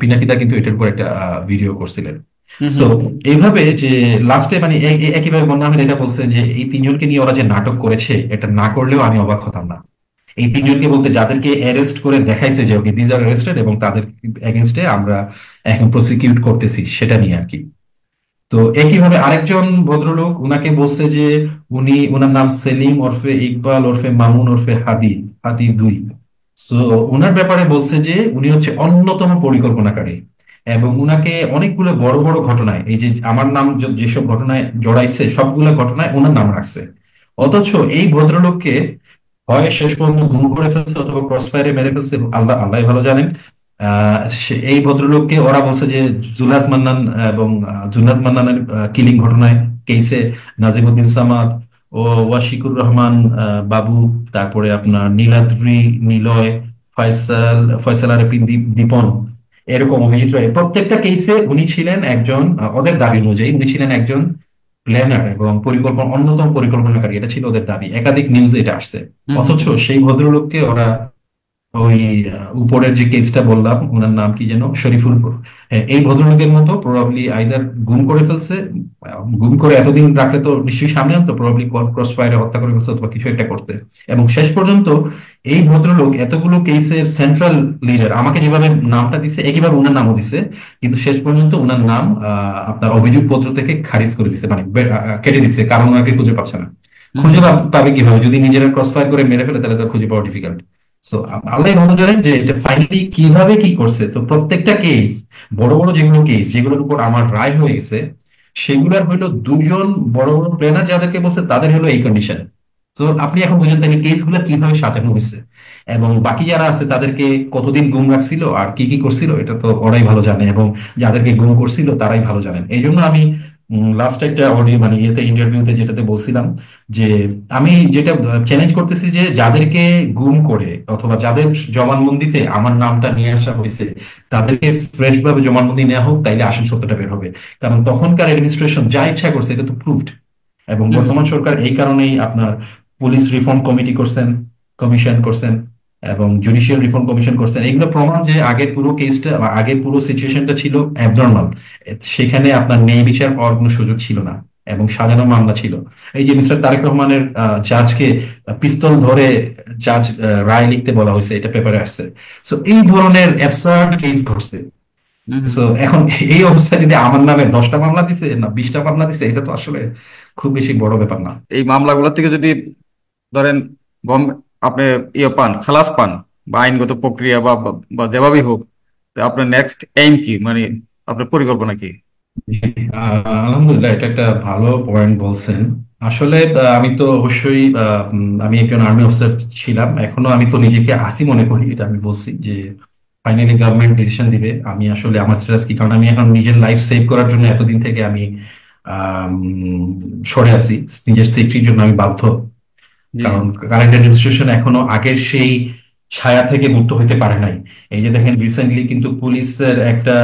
পিনাকিদা কিন্তু এটার উপর একটা ভিডিও করছিলেন। হুম সো হুম এইভাবে যে লাস্টে মানে একইভাবে বন্যা আহমেদ এটা বলছে যে এই 3 জনকে নিয়ে ওরা যে নাটক করেছে এটা না করলেও আমি অবাক হতাম না। এই 3 জনকে বলতে যাদেরকে অ্যারেস্ট করে দেখাইছে যে ওকে দিজ আর অ্যারেস্টেড এবং তাদের এগেনস্টে আমরা এখন প্রসিকিউট করতেছি, সেটা নিয়ে আর কি। তো একইভাবে আরেকজন ভদ্রলোক উনাকে বলছে যে উনার নাম সেলিম ওরফে ইকবাল ওরফে মামুন ওরফে হাদি, হাদি দুই। সো উনার ব্যাপারে বলছে যে উনি হচ্ছে অন্যতম পরিকল্পনাকারী, এবং উনাকে অনেকগুলো বড় বড় ঘটনায়, এই যে আমার নাম যেসব ঘটনায় জড়াইছে সবগুলো ঘটনায় ওনার নাম রাখছে। অথচ এই ভদ্রলোককে হয় শেষ পর্যন্ত গুম করে ফেলছে অথবা ক্রস ফায়ারে মেরে ফেলছে, আল্লাহ আল্লাহ ভালো জানেন। এই ভদ্রলোককে ওরা বলছে যে জুলহাস মান্নান এবং জুলহাস মান্নানের কিলিং ঘটনায় কেসে নাজিমুদ্দিন সামাদ ও ওয়াশিকুর রহমান বাবু, তারপরে আপনার নীলাদ্রি, নিলয়, ফয়সাল আরেফিন দীপন, এরকম অভিজিৎ রায়, প্রত্যেকটা কেসে উনি ছিলেন একজন, ওদের দাবি অনুযায়ী উনি ছিলেন একজন প্ল্যানার এবং অন্যতম পরিকল্পনাকারী, এটা ছিল ওদের দাবি, একাধিক নিউজে এটা আসছে। হুম হুম অথচ সেই ভদ্রলোককে ওরা ওই উপরের যে কেসটা বললাম, ওনার নাম কি যেন, শরীফুল। হ্যাঁ, এই ভদ্রলোকের মতো প্রবাবলি আইদার গুম করে ফেলছে, গুম করে এতদিন রাখলে তো নিশ্চয়ই সামনে আনতো, প্রবাবলি ক্রস ফায়ারে হত্যা করে ফেলছে অথবা কিছু একটা করতে। এবং শেষ পর্যন্ত এই ভদ্রলোক এতগুলো কেসের সেন্ট্রাল লিডার, আমাকে যেভাবে নামটা দিছে একইভাবে উনার নামও দিছে, কিন্তু শেষ পর্যন্ত উনার নাম আপনার অভিযোগ পত্র থেকে খারিজ করে দিছে, মানে কেটে দিছে, কারণ ওনাকে খুঁজে পাচ্ছে না। হুম খুঁজে হুম পাবে কিভাবে যদি নিজেরা ক্রস ফায়ার করে মেরে ফেলে, তাহলে তো খুঁজে পাওয়া ডিফিকাল্ট। সো আল্লাহ ভালো জানেন যে এটা ফাইনালি কিভাবে কি করছে। তো প্রত্যেকটা কেস, বড় বড় যেগুলো কেস যেগুলোর উপর আমার রায় হয়ে গেছে, সেগুলোর হইলো দুজন বড় বড় প্লেনার যাদেরকে বলছে তাদের হলো এই কন্ডিশন। তো আপনি এখন বুঝেন তাহলে কেসগুলো কিভাবে সাজানো হয়েছে, এবং বাকি যারা আছে তাদেরকে কতদিন গুম রাখছিল আর কি কি করছিল, এটা তো ওরাই ভালো জানে, এবং যাদেরকে গুম করছিল তারাই ভালো জানেন। এই জন্য আমি লাস্ট একটা অডিও মানে ইয়েতে ইন্টারভিউতে যেটাতে বলছিলাম যে আমি যেটা চ্যালেঞ্জ করতেছি যে যাদেরকে গুম করে অথবা যাদের জবানবন্দিতে আমার নামটা নিয়ে আসা হয়েছে, তাদেরকে ফ্রেশ ভাবে জবানবন্দি নেওয়া হোক, তাইলে আসল সত্যটা বের হবে। কারণ তখনকার অ্যাডমিনিস্ট্রেশন যা ইচ্ছা করছে এটা তো প্রুভড। এবং হুম হুম। বর্তমান সরকার এই কারণেই আপনার পুলিশ রিফর্ম কমিটি করছেন, কমিশন করছেন, এবং জুডিশিয়াল রিফর্ম কমিশন করছেন। এগুলো প্রমাণ যে আগের পুরো কেসটা বা আগের পুরো সিচুয়েশনটা ছিল অ্যাবনর্মাল। সেখানে আপনার ন্যায় বিচার পাওয়ার কোনো সুযোগ ছিল না, এবং সাজানো মামলা ছিল। এই যে মিস্টার তারেক রহমানের জাজকে পিস্তল ধরে জাজ রায় লিখতে বলা হয়েছে, এটা পেপারে আসছে। সো এই ধরনের অ্যাবসার্ড কেস ঘটছে। হুম হুম। সো এখন এই অবস্থায় যদি আমার নামে 10টা মামলা দিছে না 20টা মামলা দিছে, এটা তো আসলে খুব বেশি বড় ব্যাপার না। এই মামলাগুলো থেকে যদি ধরেন গম আপনি ইয়ে পান, খালাস পান, বা আইনগত প্রক্রিয়া বা বা বা যেভাবেই হোক, তো আপনার নেক্সট এইম কি, মানে আপনার পরিকল্পনা কি? আলহামদুলিল্লাহ, এটা একটা ভালো পয়েন্ট বলছেন। আসলে আমি তো অবশ্যই আমি একজন আর্মি অফিসার ছিলাম, এখনো আমি তো নিজেকে আসি মনে করি। এটা আমি বলছি যে ফাইনালি গভর্নমেন্ট ডিসিশন দিবে আমি আসলে আমার স্ট্যাটাস কি, কারণ আমি এখন নিজের লাইফ সেভ করার জন্য এতদিন থেকে আমি আম, সরে আছি। নিজের সেফটির জন্য আমি বাধ্য। জি জি। কারণ কারেন্ট অ্যাডমিনিস্ট্রেশন এখনো আগের সেই ছায়া থেকে মুক্ত হতে পারে নাই। এই যে দেখেন রিসেন্টলি কিন্তু পুলিশের একটা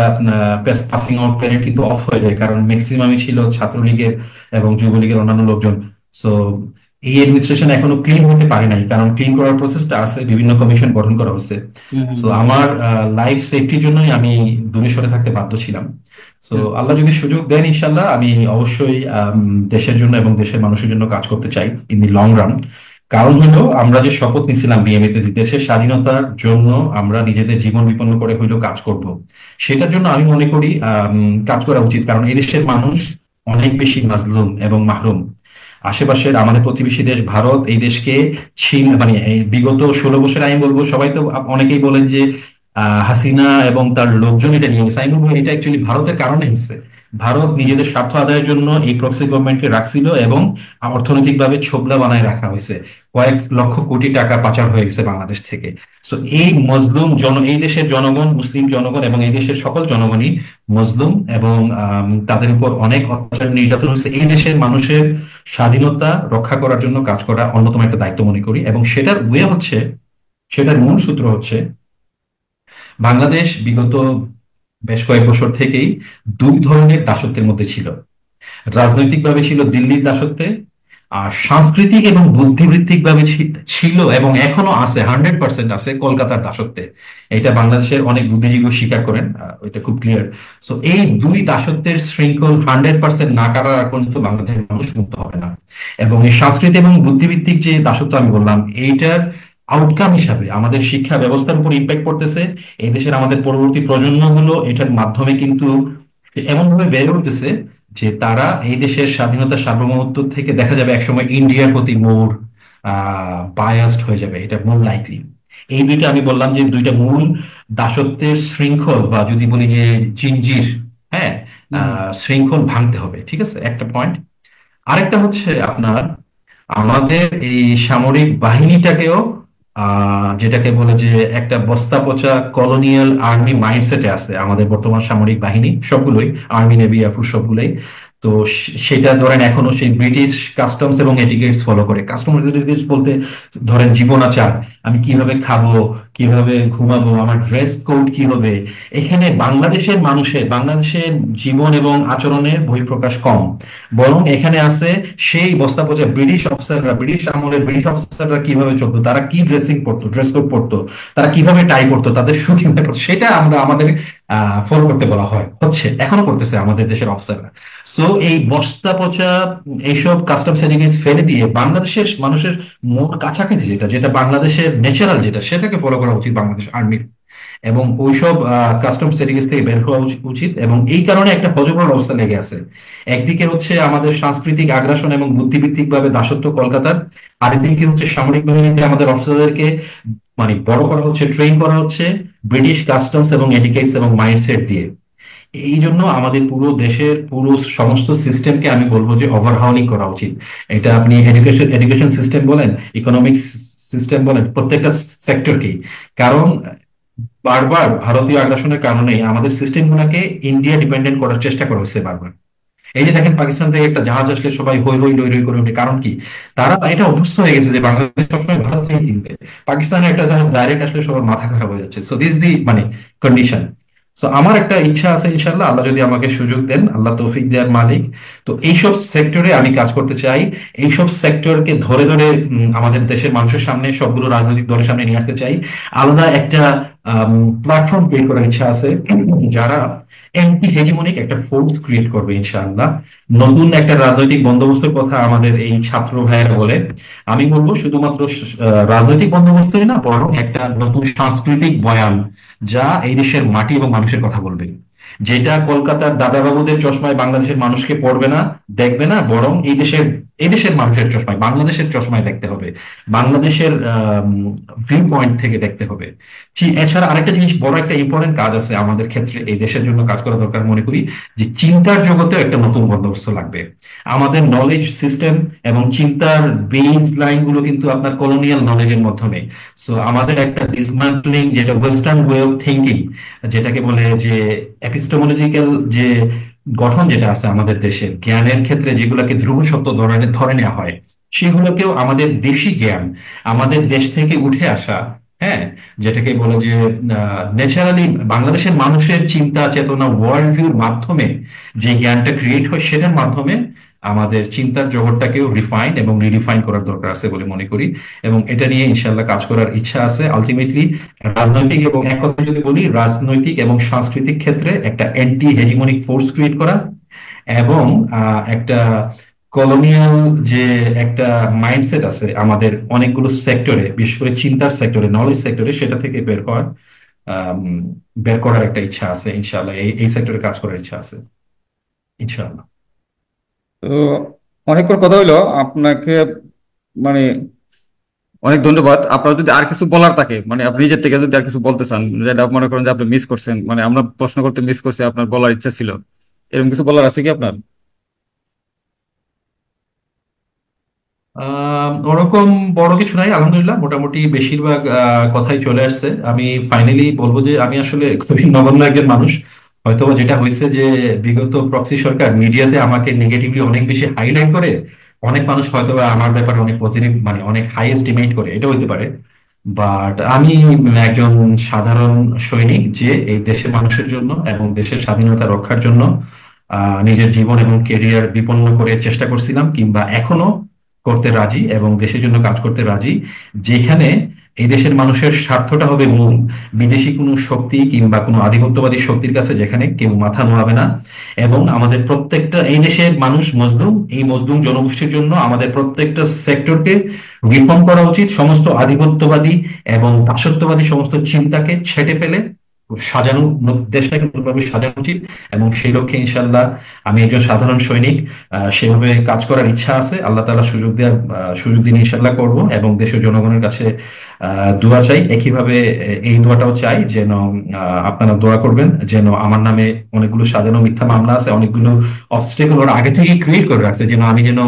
পাসিং আউট প্যারেড কিন্তু অফ হয়ে যায়, কারণ ম্যাক্সিমামই ছিল ছাত্রলীগের এবং যুবলীগের অন্যান্য লোকজন। সো এই অ্যাডমিনিস্ট্রেশন এখনো ক্লিন হতে পারে নাই, কারণ ক্লিন করার প্রসেসটা আছে, বিভিন্ন কমিশন গঠন করা হয়েছে। হুম হুম সো হুম। আমার লাইফ সেফটির জন্যই আমি দূরে সরে থাকতে বাধ্য ছিলাম। সো হুম। আল্লাহ যদি সুযোগ দেন ইনশাল্লাহ আমি অবশ্যই দেশের জন্য এবং দেশের মানুষের জন্য কাজ করতে চাই ইন দি লং রান। কারণ হলো আমরা যে শপথ নিছিলাম বিএমএ তে যে দেশের স্বাধীনতার জন্য আমরা নিজেদের জীবন বিপন্ন করে হইলেও কাজ করব, সেটার জন্য আমি মনে করি কাজ করা উচিত। কারণ এই দেশের মানুষ অনেক বেশি মাজলুম এবং মাহরুম। আশেপাশের আমাদের প্রতিবেশী দেশ ভারত এই দেশকে মানে এই বিগত 16 বছর, আমি বলবো সবাই তো অনেকেই বলেন যে হাসিনা এবং তার লোকজন এটা নিয়ে গেছে, আমি বলবো এটা অ্যাকচুয়ালি ভারতের কারণে হচ্ছে। ভারত নিজেদের স্বার্থ আদায়ের জন্য এই প্রক্সি গভর্নমেন্টকে রাখছিল, এবং অর্থনৈতিকভাবে ছোবলা বানায় রাখা হয়েছে। কয়েক লক্ষ কোটি টাকা পাচার হয়ে গেছে বাংলাদেশ থেকে। তো এই মজলুম এই দেশের জনগণ, মুসলিম জনগণ এবং এই দেশের সকল জনগণই মজলুম, এবং তাদের উপর অনেক অত্যাচার নির্যাতন হচ্ছে। এই দেশের মানুষের স্বাধীনতা রক্ষা করার জন্য কাজ করা অন্যতম একটা দায়িত্ব মনে করি। এবং সেটার ওয়ে হচ্ছে, সেটার মূল সূত্র হচ্ছে, বাংলাদেশ বিগত বেশ কয়েক বছর থেকেই দুই ধরনের দাসত্বের মধ্যে ছিল। রাজনৈতিকভাবে ছিল দিল্লির দাসত্বে, আর সাংস্কৃতিক এবং বুদ্ধিবৃত্তিক ভাবে ছিল এবং এখনো আছে, 100% আছে কলকাতার দাসত্বে। এটা বাংলাদেশের অনেক বুদ্ধিজীবী স্বীকার করেন, এটা খুব ক্লিয়ার। সো এই দুই দাসত্বের শৃঙ্খল 100% না কাটার আগ পর্যন্ত বাংলাদেশের মানুষ মুক্ত হবে না। এবং এই সাংস্কৃতিক এবং বুদ্ধিভিত্তিক যে দাসত্ব আমি বললাম, এইটার আউটকাম হিসাবে আমাদের শিক্ষা ব্যবস্থার উপর ইম্প্যাক্ট করতেছে। এই দেশের আমাদের পরবর্তী প্রজন্মগুলো এটার মাধ্যমে কিন্তু এমন ভাবে বেড়ে উঠতেছে যে তারা এই দেশের স্বাধীনতা সার্বভৌমত্ব থেকে দেখা যাবে একসময় ইন্ডিয়ার প্রতি মোর বায়াসড হয়ে যাবে, এটা মোর লাইকলি। এই দুইটা আমি বললাম যে দুইটা মূল দাসত্বের শৃঙ্খল, বা যদি বলি যে জিঞ্জির, হ্যাঁ, হুম হুম। শৃঙ্খল ভাঙতে হবে, ঠিক আছে, একটা পয়েন্ট। আরেকটা হচ্ছে আপনার আমাদের এই সামরিক বাহিনীটাকেও যেটাকে বলে যে একটা বস্তা পচা কলোনিয়াল আর্মি মাইন্ডসেটে আছে আমাদের বর্তমান সামরিক বাহিনী সবগুলোই, আর্মি নেভি এয়ারফোর্স সবগুলোই। তো সেটা ধরেন এখনো সেই ব্রিটিশ কাস্টমস এবং এটিকেটস ফলো করে। কাস্টমস এটিকেটস বলতে ধরেন জীবনাচার, আমি কিভাবে খাবো, কিভাবে ঘুমাবো, আমার ড্রেস কোড কি হবে, এখানে বাংলাদেশের জীবন এবং আচরণের বহিঃপ্রকাশ কম। বরং এখানে আছে সেই বস্তা পচা ব্রিটিশ আমলের ব্রিটিশ অফিসাররা কিভাবে চলতো, তারা কি ড্রেসিং পরতো, ড্রেস কোড পরতো, তারা কিভাবে টাই করতো, তাদের শু কিভাবে পরতো, সেটা আমরা আমাদের ফলো করতে বলা হয়, এখনো করতেছে আমাদের দেশের অফিসাররা। সো এই বস্তা পচা এইসব কাস্টম সার্টিফিকেট ফেলে দিয়ে বাংলাদেশের মানুষের মোট কাছাকাছি যেটা যেটা বাংলাদেশের ন্যাচারাল যেটা, সেটাকে ফলো করা উচিত বাংলাদেশ আর্মির। এবং ওইসব কাস্টম সার্টিফিকেট থেকে বের হওয়া উচিত। এবং এই কারণে একটা হযবল অবস্থা লেগে আছে। একদিকে হচ্ছে আমাদের সাংস্কৃতিক আগ্রাসন এবং বুদ্ধিভিত্তিক ভাবে দাসত্ব কলকাতার, আরেকদিকে হচ্ছে সামরিক বাহিনীতে আমাদের অফিসারদেরকে মানে বড় করা হচ্ছে, ট্রেন করা হচ্ছে ব্রিটিশ কাস্টমস এবং এটিকেটস এবং মাইন্ডসেট দিয়ে। এই জন্য আমাদের পুরো দেশের পুরো সমস্ত সিস্টেমকে আমি বলবো যে ওভারহাউলিং করা উচিত। এটা আপনি এডুকেশন সিস্টেম বলেন, ইকোনমিক্স সিস্টেম বলেন, প্রত্যেকটা সেক্টরকেই। কারণ বারবার ভারতীয় আগ্রাসনের কারণে আমাদের সিস্টেম গুলাকে ইন্ডিয়া ডিপেন্ডেন্ট করার চেষ্টা করা হচ্ছে বারবার। এই যে দেখেন, পাকিস্তান থেকে একটা জাহাজ আসলে সবাই হই হই লই লই করে ওঠে, কারণ কি? তারা এটা অভ্যস্ত হয়ে গেছে যে বাংলাদেশ সবসময় ভারত থেকে কিনবে। পাকিস্তানের একটা জাহাজ ডাইরেক্ট আসলে সবার মাথা খারাপ হয়ে যাচ্ছে। সো দিস দি মানে কন্ডিশন। সো আমার একটা ইচ্ছা আছে, ইনশাল্লাহ আল্লাহ যদি আমাকে সুযোগ দেন, আল্লাহ তৌফিক দেওয়ার মালিক, তো এইসব সেক্টরে আমি কাজ করতে চাই। এইসব সেক্টরকে ধরে ধরে আমাদের দেশের মানুষের সামনে, সবগুলো রাজনৈতিক দলের সামনে নিয়ে আসতে চাই। আলাদা একটা প্ল্যাটফর্ম ক্রিয়েট করার ইচ্ছা আছে, যারা অ্যান্টি হেজিমনিক একটা ফোর্স ক্রিয়েট করবে ইনশাআল্লাহ। নতুন একটা রাজনৈতিক বন্দোবস্তের কথা আমাদের এই ছাত্র ভাইয়েরা বলে। আমি বলবো শুধুমাত্র রাজনৈতিক বন্দোবস্তই না, বরং একটা নতুন সাংস্কৃতিক বয়ান, যা এই দেশের মাটি এবং মানুষের কথা বলবে। যেটা কলকাতার দাদাবাবুদের চশমায় বাংলাদেশের মানুষকে পড়বে না, দেখবে না, বরং এই দেশের মানুষের চশমায়, বাংলাদেশের চশমায় দেখতে হবে, বাংলাদেশের ভিউ পয়েন্ট থেকে দেখতে হবে। এছাড়া আরেকটা জিনিস, বড় একটা ইম্পর্টেন্ট কাজ আছে আমাদের ক্ষেত্রে, এই দেশের জন্য কাজ করা দরকার মনে করি, যে চিন্তার জগতে একটা নতুন বন্দোবস্ত লাগবে। আমাদের নলেজ সিস্টেম এবং চিন্তার বেস লাইন গুলো কিন্তু আপনার কলোনিয়াল নলেজের মাধ্যমে। সো আমাদের একটা ডিসম্যান্টলিং, যেটা ওয়েস্টার্ন ওয়ে অফ থিঙ্কিং, যেটাকে বলে যে এপিস্টেমোলজিক্যাল যে গঠন যেটা আছে আমাদের দেশের জ্ঞানের ক্ষেত্রে, যেগুলোকে ধ্রুব সত্য ধরে ধরে নেওয়া হয়, সেগুলোকেও আমাদের দেশি জ্ঞান, আমাদের দেশ থেকে উঠে আসা, হ্যাঁ, যেটাকে বলে যে ন্যাচারালি বাংলাদেশের মানুষের চিন্তা চেতনা ওয়ার্ল্ড ভিউর মাধ্যমে যে জ্ঞানটা ক্রিয়েট হয়, সেটার মাধ্যমে আমাদের চিন্তার জগৎটাকেও রিফাইন এবং রিডিফাইন করার দরকার আছে বলে মনে করি। এবং এটা নিয়ে ইনশাল্লাহ কাজ করার ইচ্ছা আছে। আলটিমেটলি রাজনৈতিক এবং এক কথা যদি বলি, রাজনৈতিক এবং সাংস্কৃতিক ক্ষেত্রে একটা অ্যান্টি হেজিমনিক ফোর্স ক্রিয়েট করা, এবং একটা কলোনিয়াল যে একটা মাইন্ডসেট আছে আমাদের অনেকগুলো সেক্টরে, বিশেষ করে চিন্তার সেক্টরে, নলেজ সেক্টরে, সেটা থেকে আম, বের করার একটা ইচ্ছা আছে ইনশাআল্লাহ। এই এই সেক্টরে কাজ করার ইচ্ছা আছে ইনশাআল্লাহ। তো অনেকক্ষণ কথা হইলো আপনাকে, মানে অনেক ধন্যবাদ। আপনার যদি আর কিছু বলার থাকে, মানে আপনি নিজের থেকে যদি আর কিছু বলতে চান, যেটা মনে করেন যে আপনি মিস করছেন, মানে আমরা প্রশ্ন করতে মিস করছি, আপনার বলার ইচ্ছা ছিল, এরকম কিছু বলার আছে কি আপনার? ওরকম বড় কিছু নাই, আলহামদুলিল্লাহ মোটামুটি বেশিরভাগ কথাই চলে আসছে। আমি ফাইনালি বলবো যে আমি আসলে খুবই নগণ্য একজন মানুষ। হয়তোবা যেটা হয়েছে যে বিগত প্রক্সি সরকার মিডিয়াতে আমাকে নেগেটিভলি অনেক বেশি হাইলাইট করে, অনেক মানুষ হয়তোবা আমার ব্যাপারে অনেক পজিটিভ মানে অনেক হাই এস্টিমেট করে, এটা হইতে পারে। বাট আমি একজন সাধারণ সৈনিক, যে এই দেশের মানুষের জন্য এবং দেশের স্বাধীনতা রক্ষার জন্য নিজের জীবন এবং কেরিয়ার বিপন্ন করে চেষ্টা করছিলাম, কিংবা এখনো করতে রাজি, এবং দেশের জন্য কাজ করতে রাজি, যেখানে এই দেশের মানুষের স্বার্থটা হবে মূল, বিদেশি কোনো শক্তি কিংবা কোনো আধিপত্যবাদী শক্তির কাছে যেখানে কেউ মাথা নোয়াবে না। এবং আমাদের প্রত্যেকটা, এই দেশের মানুষ মজলুম, এই মজলুম জনগোষ্ঠীর জন্য আমাদের প্রত্যেকটা সেক্টরকে রিফর্ম করা উচিত, সমস্ত আধিপত্যবাদী এবং দাসত্ববাদী সমস্ত চিন্তাকে ছেঁটে ফেলে সাজানো, দেশটাকে নতুনভাবে সাজানো উচিত। এবং সেই লক্ষ্যে ইনশাল্লাহ আমি একজন সাধারণ সৈনিক, সেভাবে কাজ করার ইচ্ছা আছে। আল্লাহ তাআলা সুযোগ দিন ইনশাল্লাহ করব, এবং দেশের জনগণের কাছে দোয়া চাই। একইভাবে এই দোয়াটাও চাই যেন আপনারা দোয়া করবেন, যেন আমার নামে অনেকগুলো সাজানো মিথ্যা মামলা আছে, অনেকগুলো অবস্টেকল ওরা আগে থেকে ক্রিয়েট করে রাখছে, যেন আমি যেন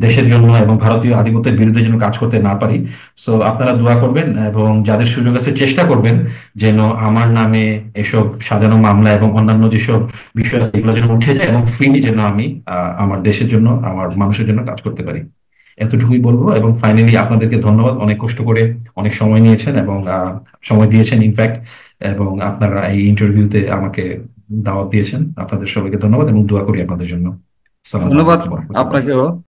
দেশের জন্য এবং ভারতীয় আধিপত্যের বিরুদ্ধে যেন কাজ করতে না পারি। সো আপনারা দোয়া করবেন, এবং যাদের সুযোগ আছে চেষ্টা করবেন যেন আমার নামে এসব সাজানো মামলা এবং অন্যান্য যেসব বিষয় আছে এগুলো যেন উঠে যায়, এবং ফ্রিলি যেন আমি আমার দেশের জন্য, আমার মানুষের জন্য কাজ করতে পারি। এতটুকুই বলবো। এবং ফাইনালি আপনাদেরকে ধন্যবাদ, অনেক কষ্ট করে অনেক সময় নিয়েছেন এবং সময় দিয়েছেন ইনফ্যাক্ট, এবং আপনারা এই ইন্টারভিউতে আমাকে দাওয়াত দিয়েছেন। আপনাদের সবাইকে ধন্যবাদ এবং দোয়া করি আপনাদের জন্য। আসসালামু ধন্যবাদ আলাইকুম ওয়া রাহমাতুল্লাহ। আপনাকেও।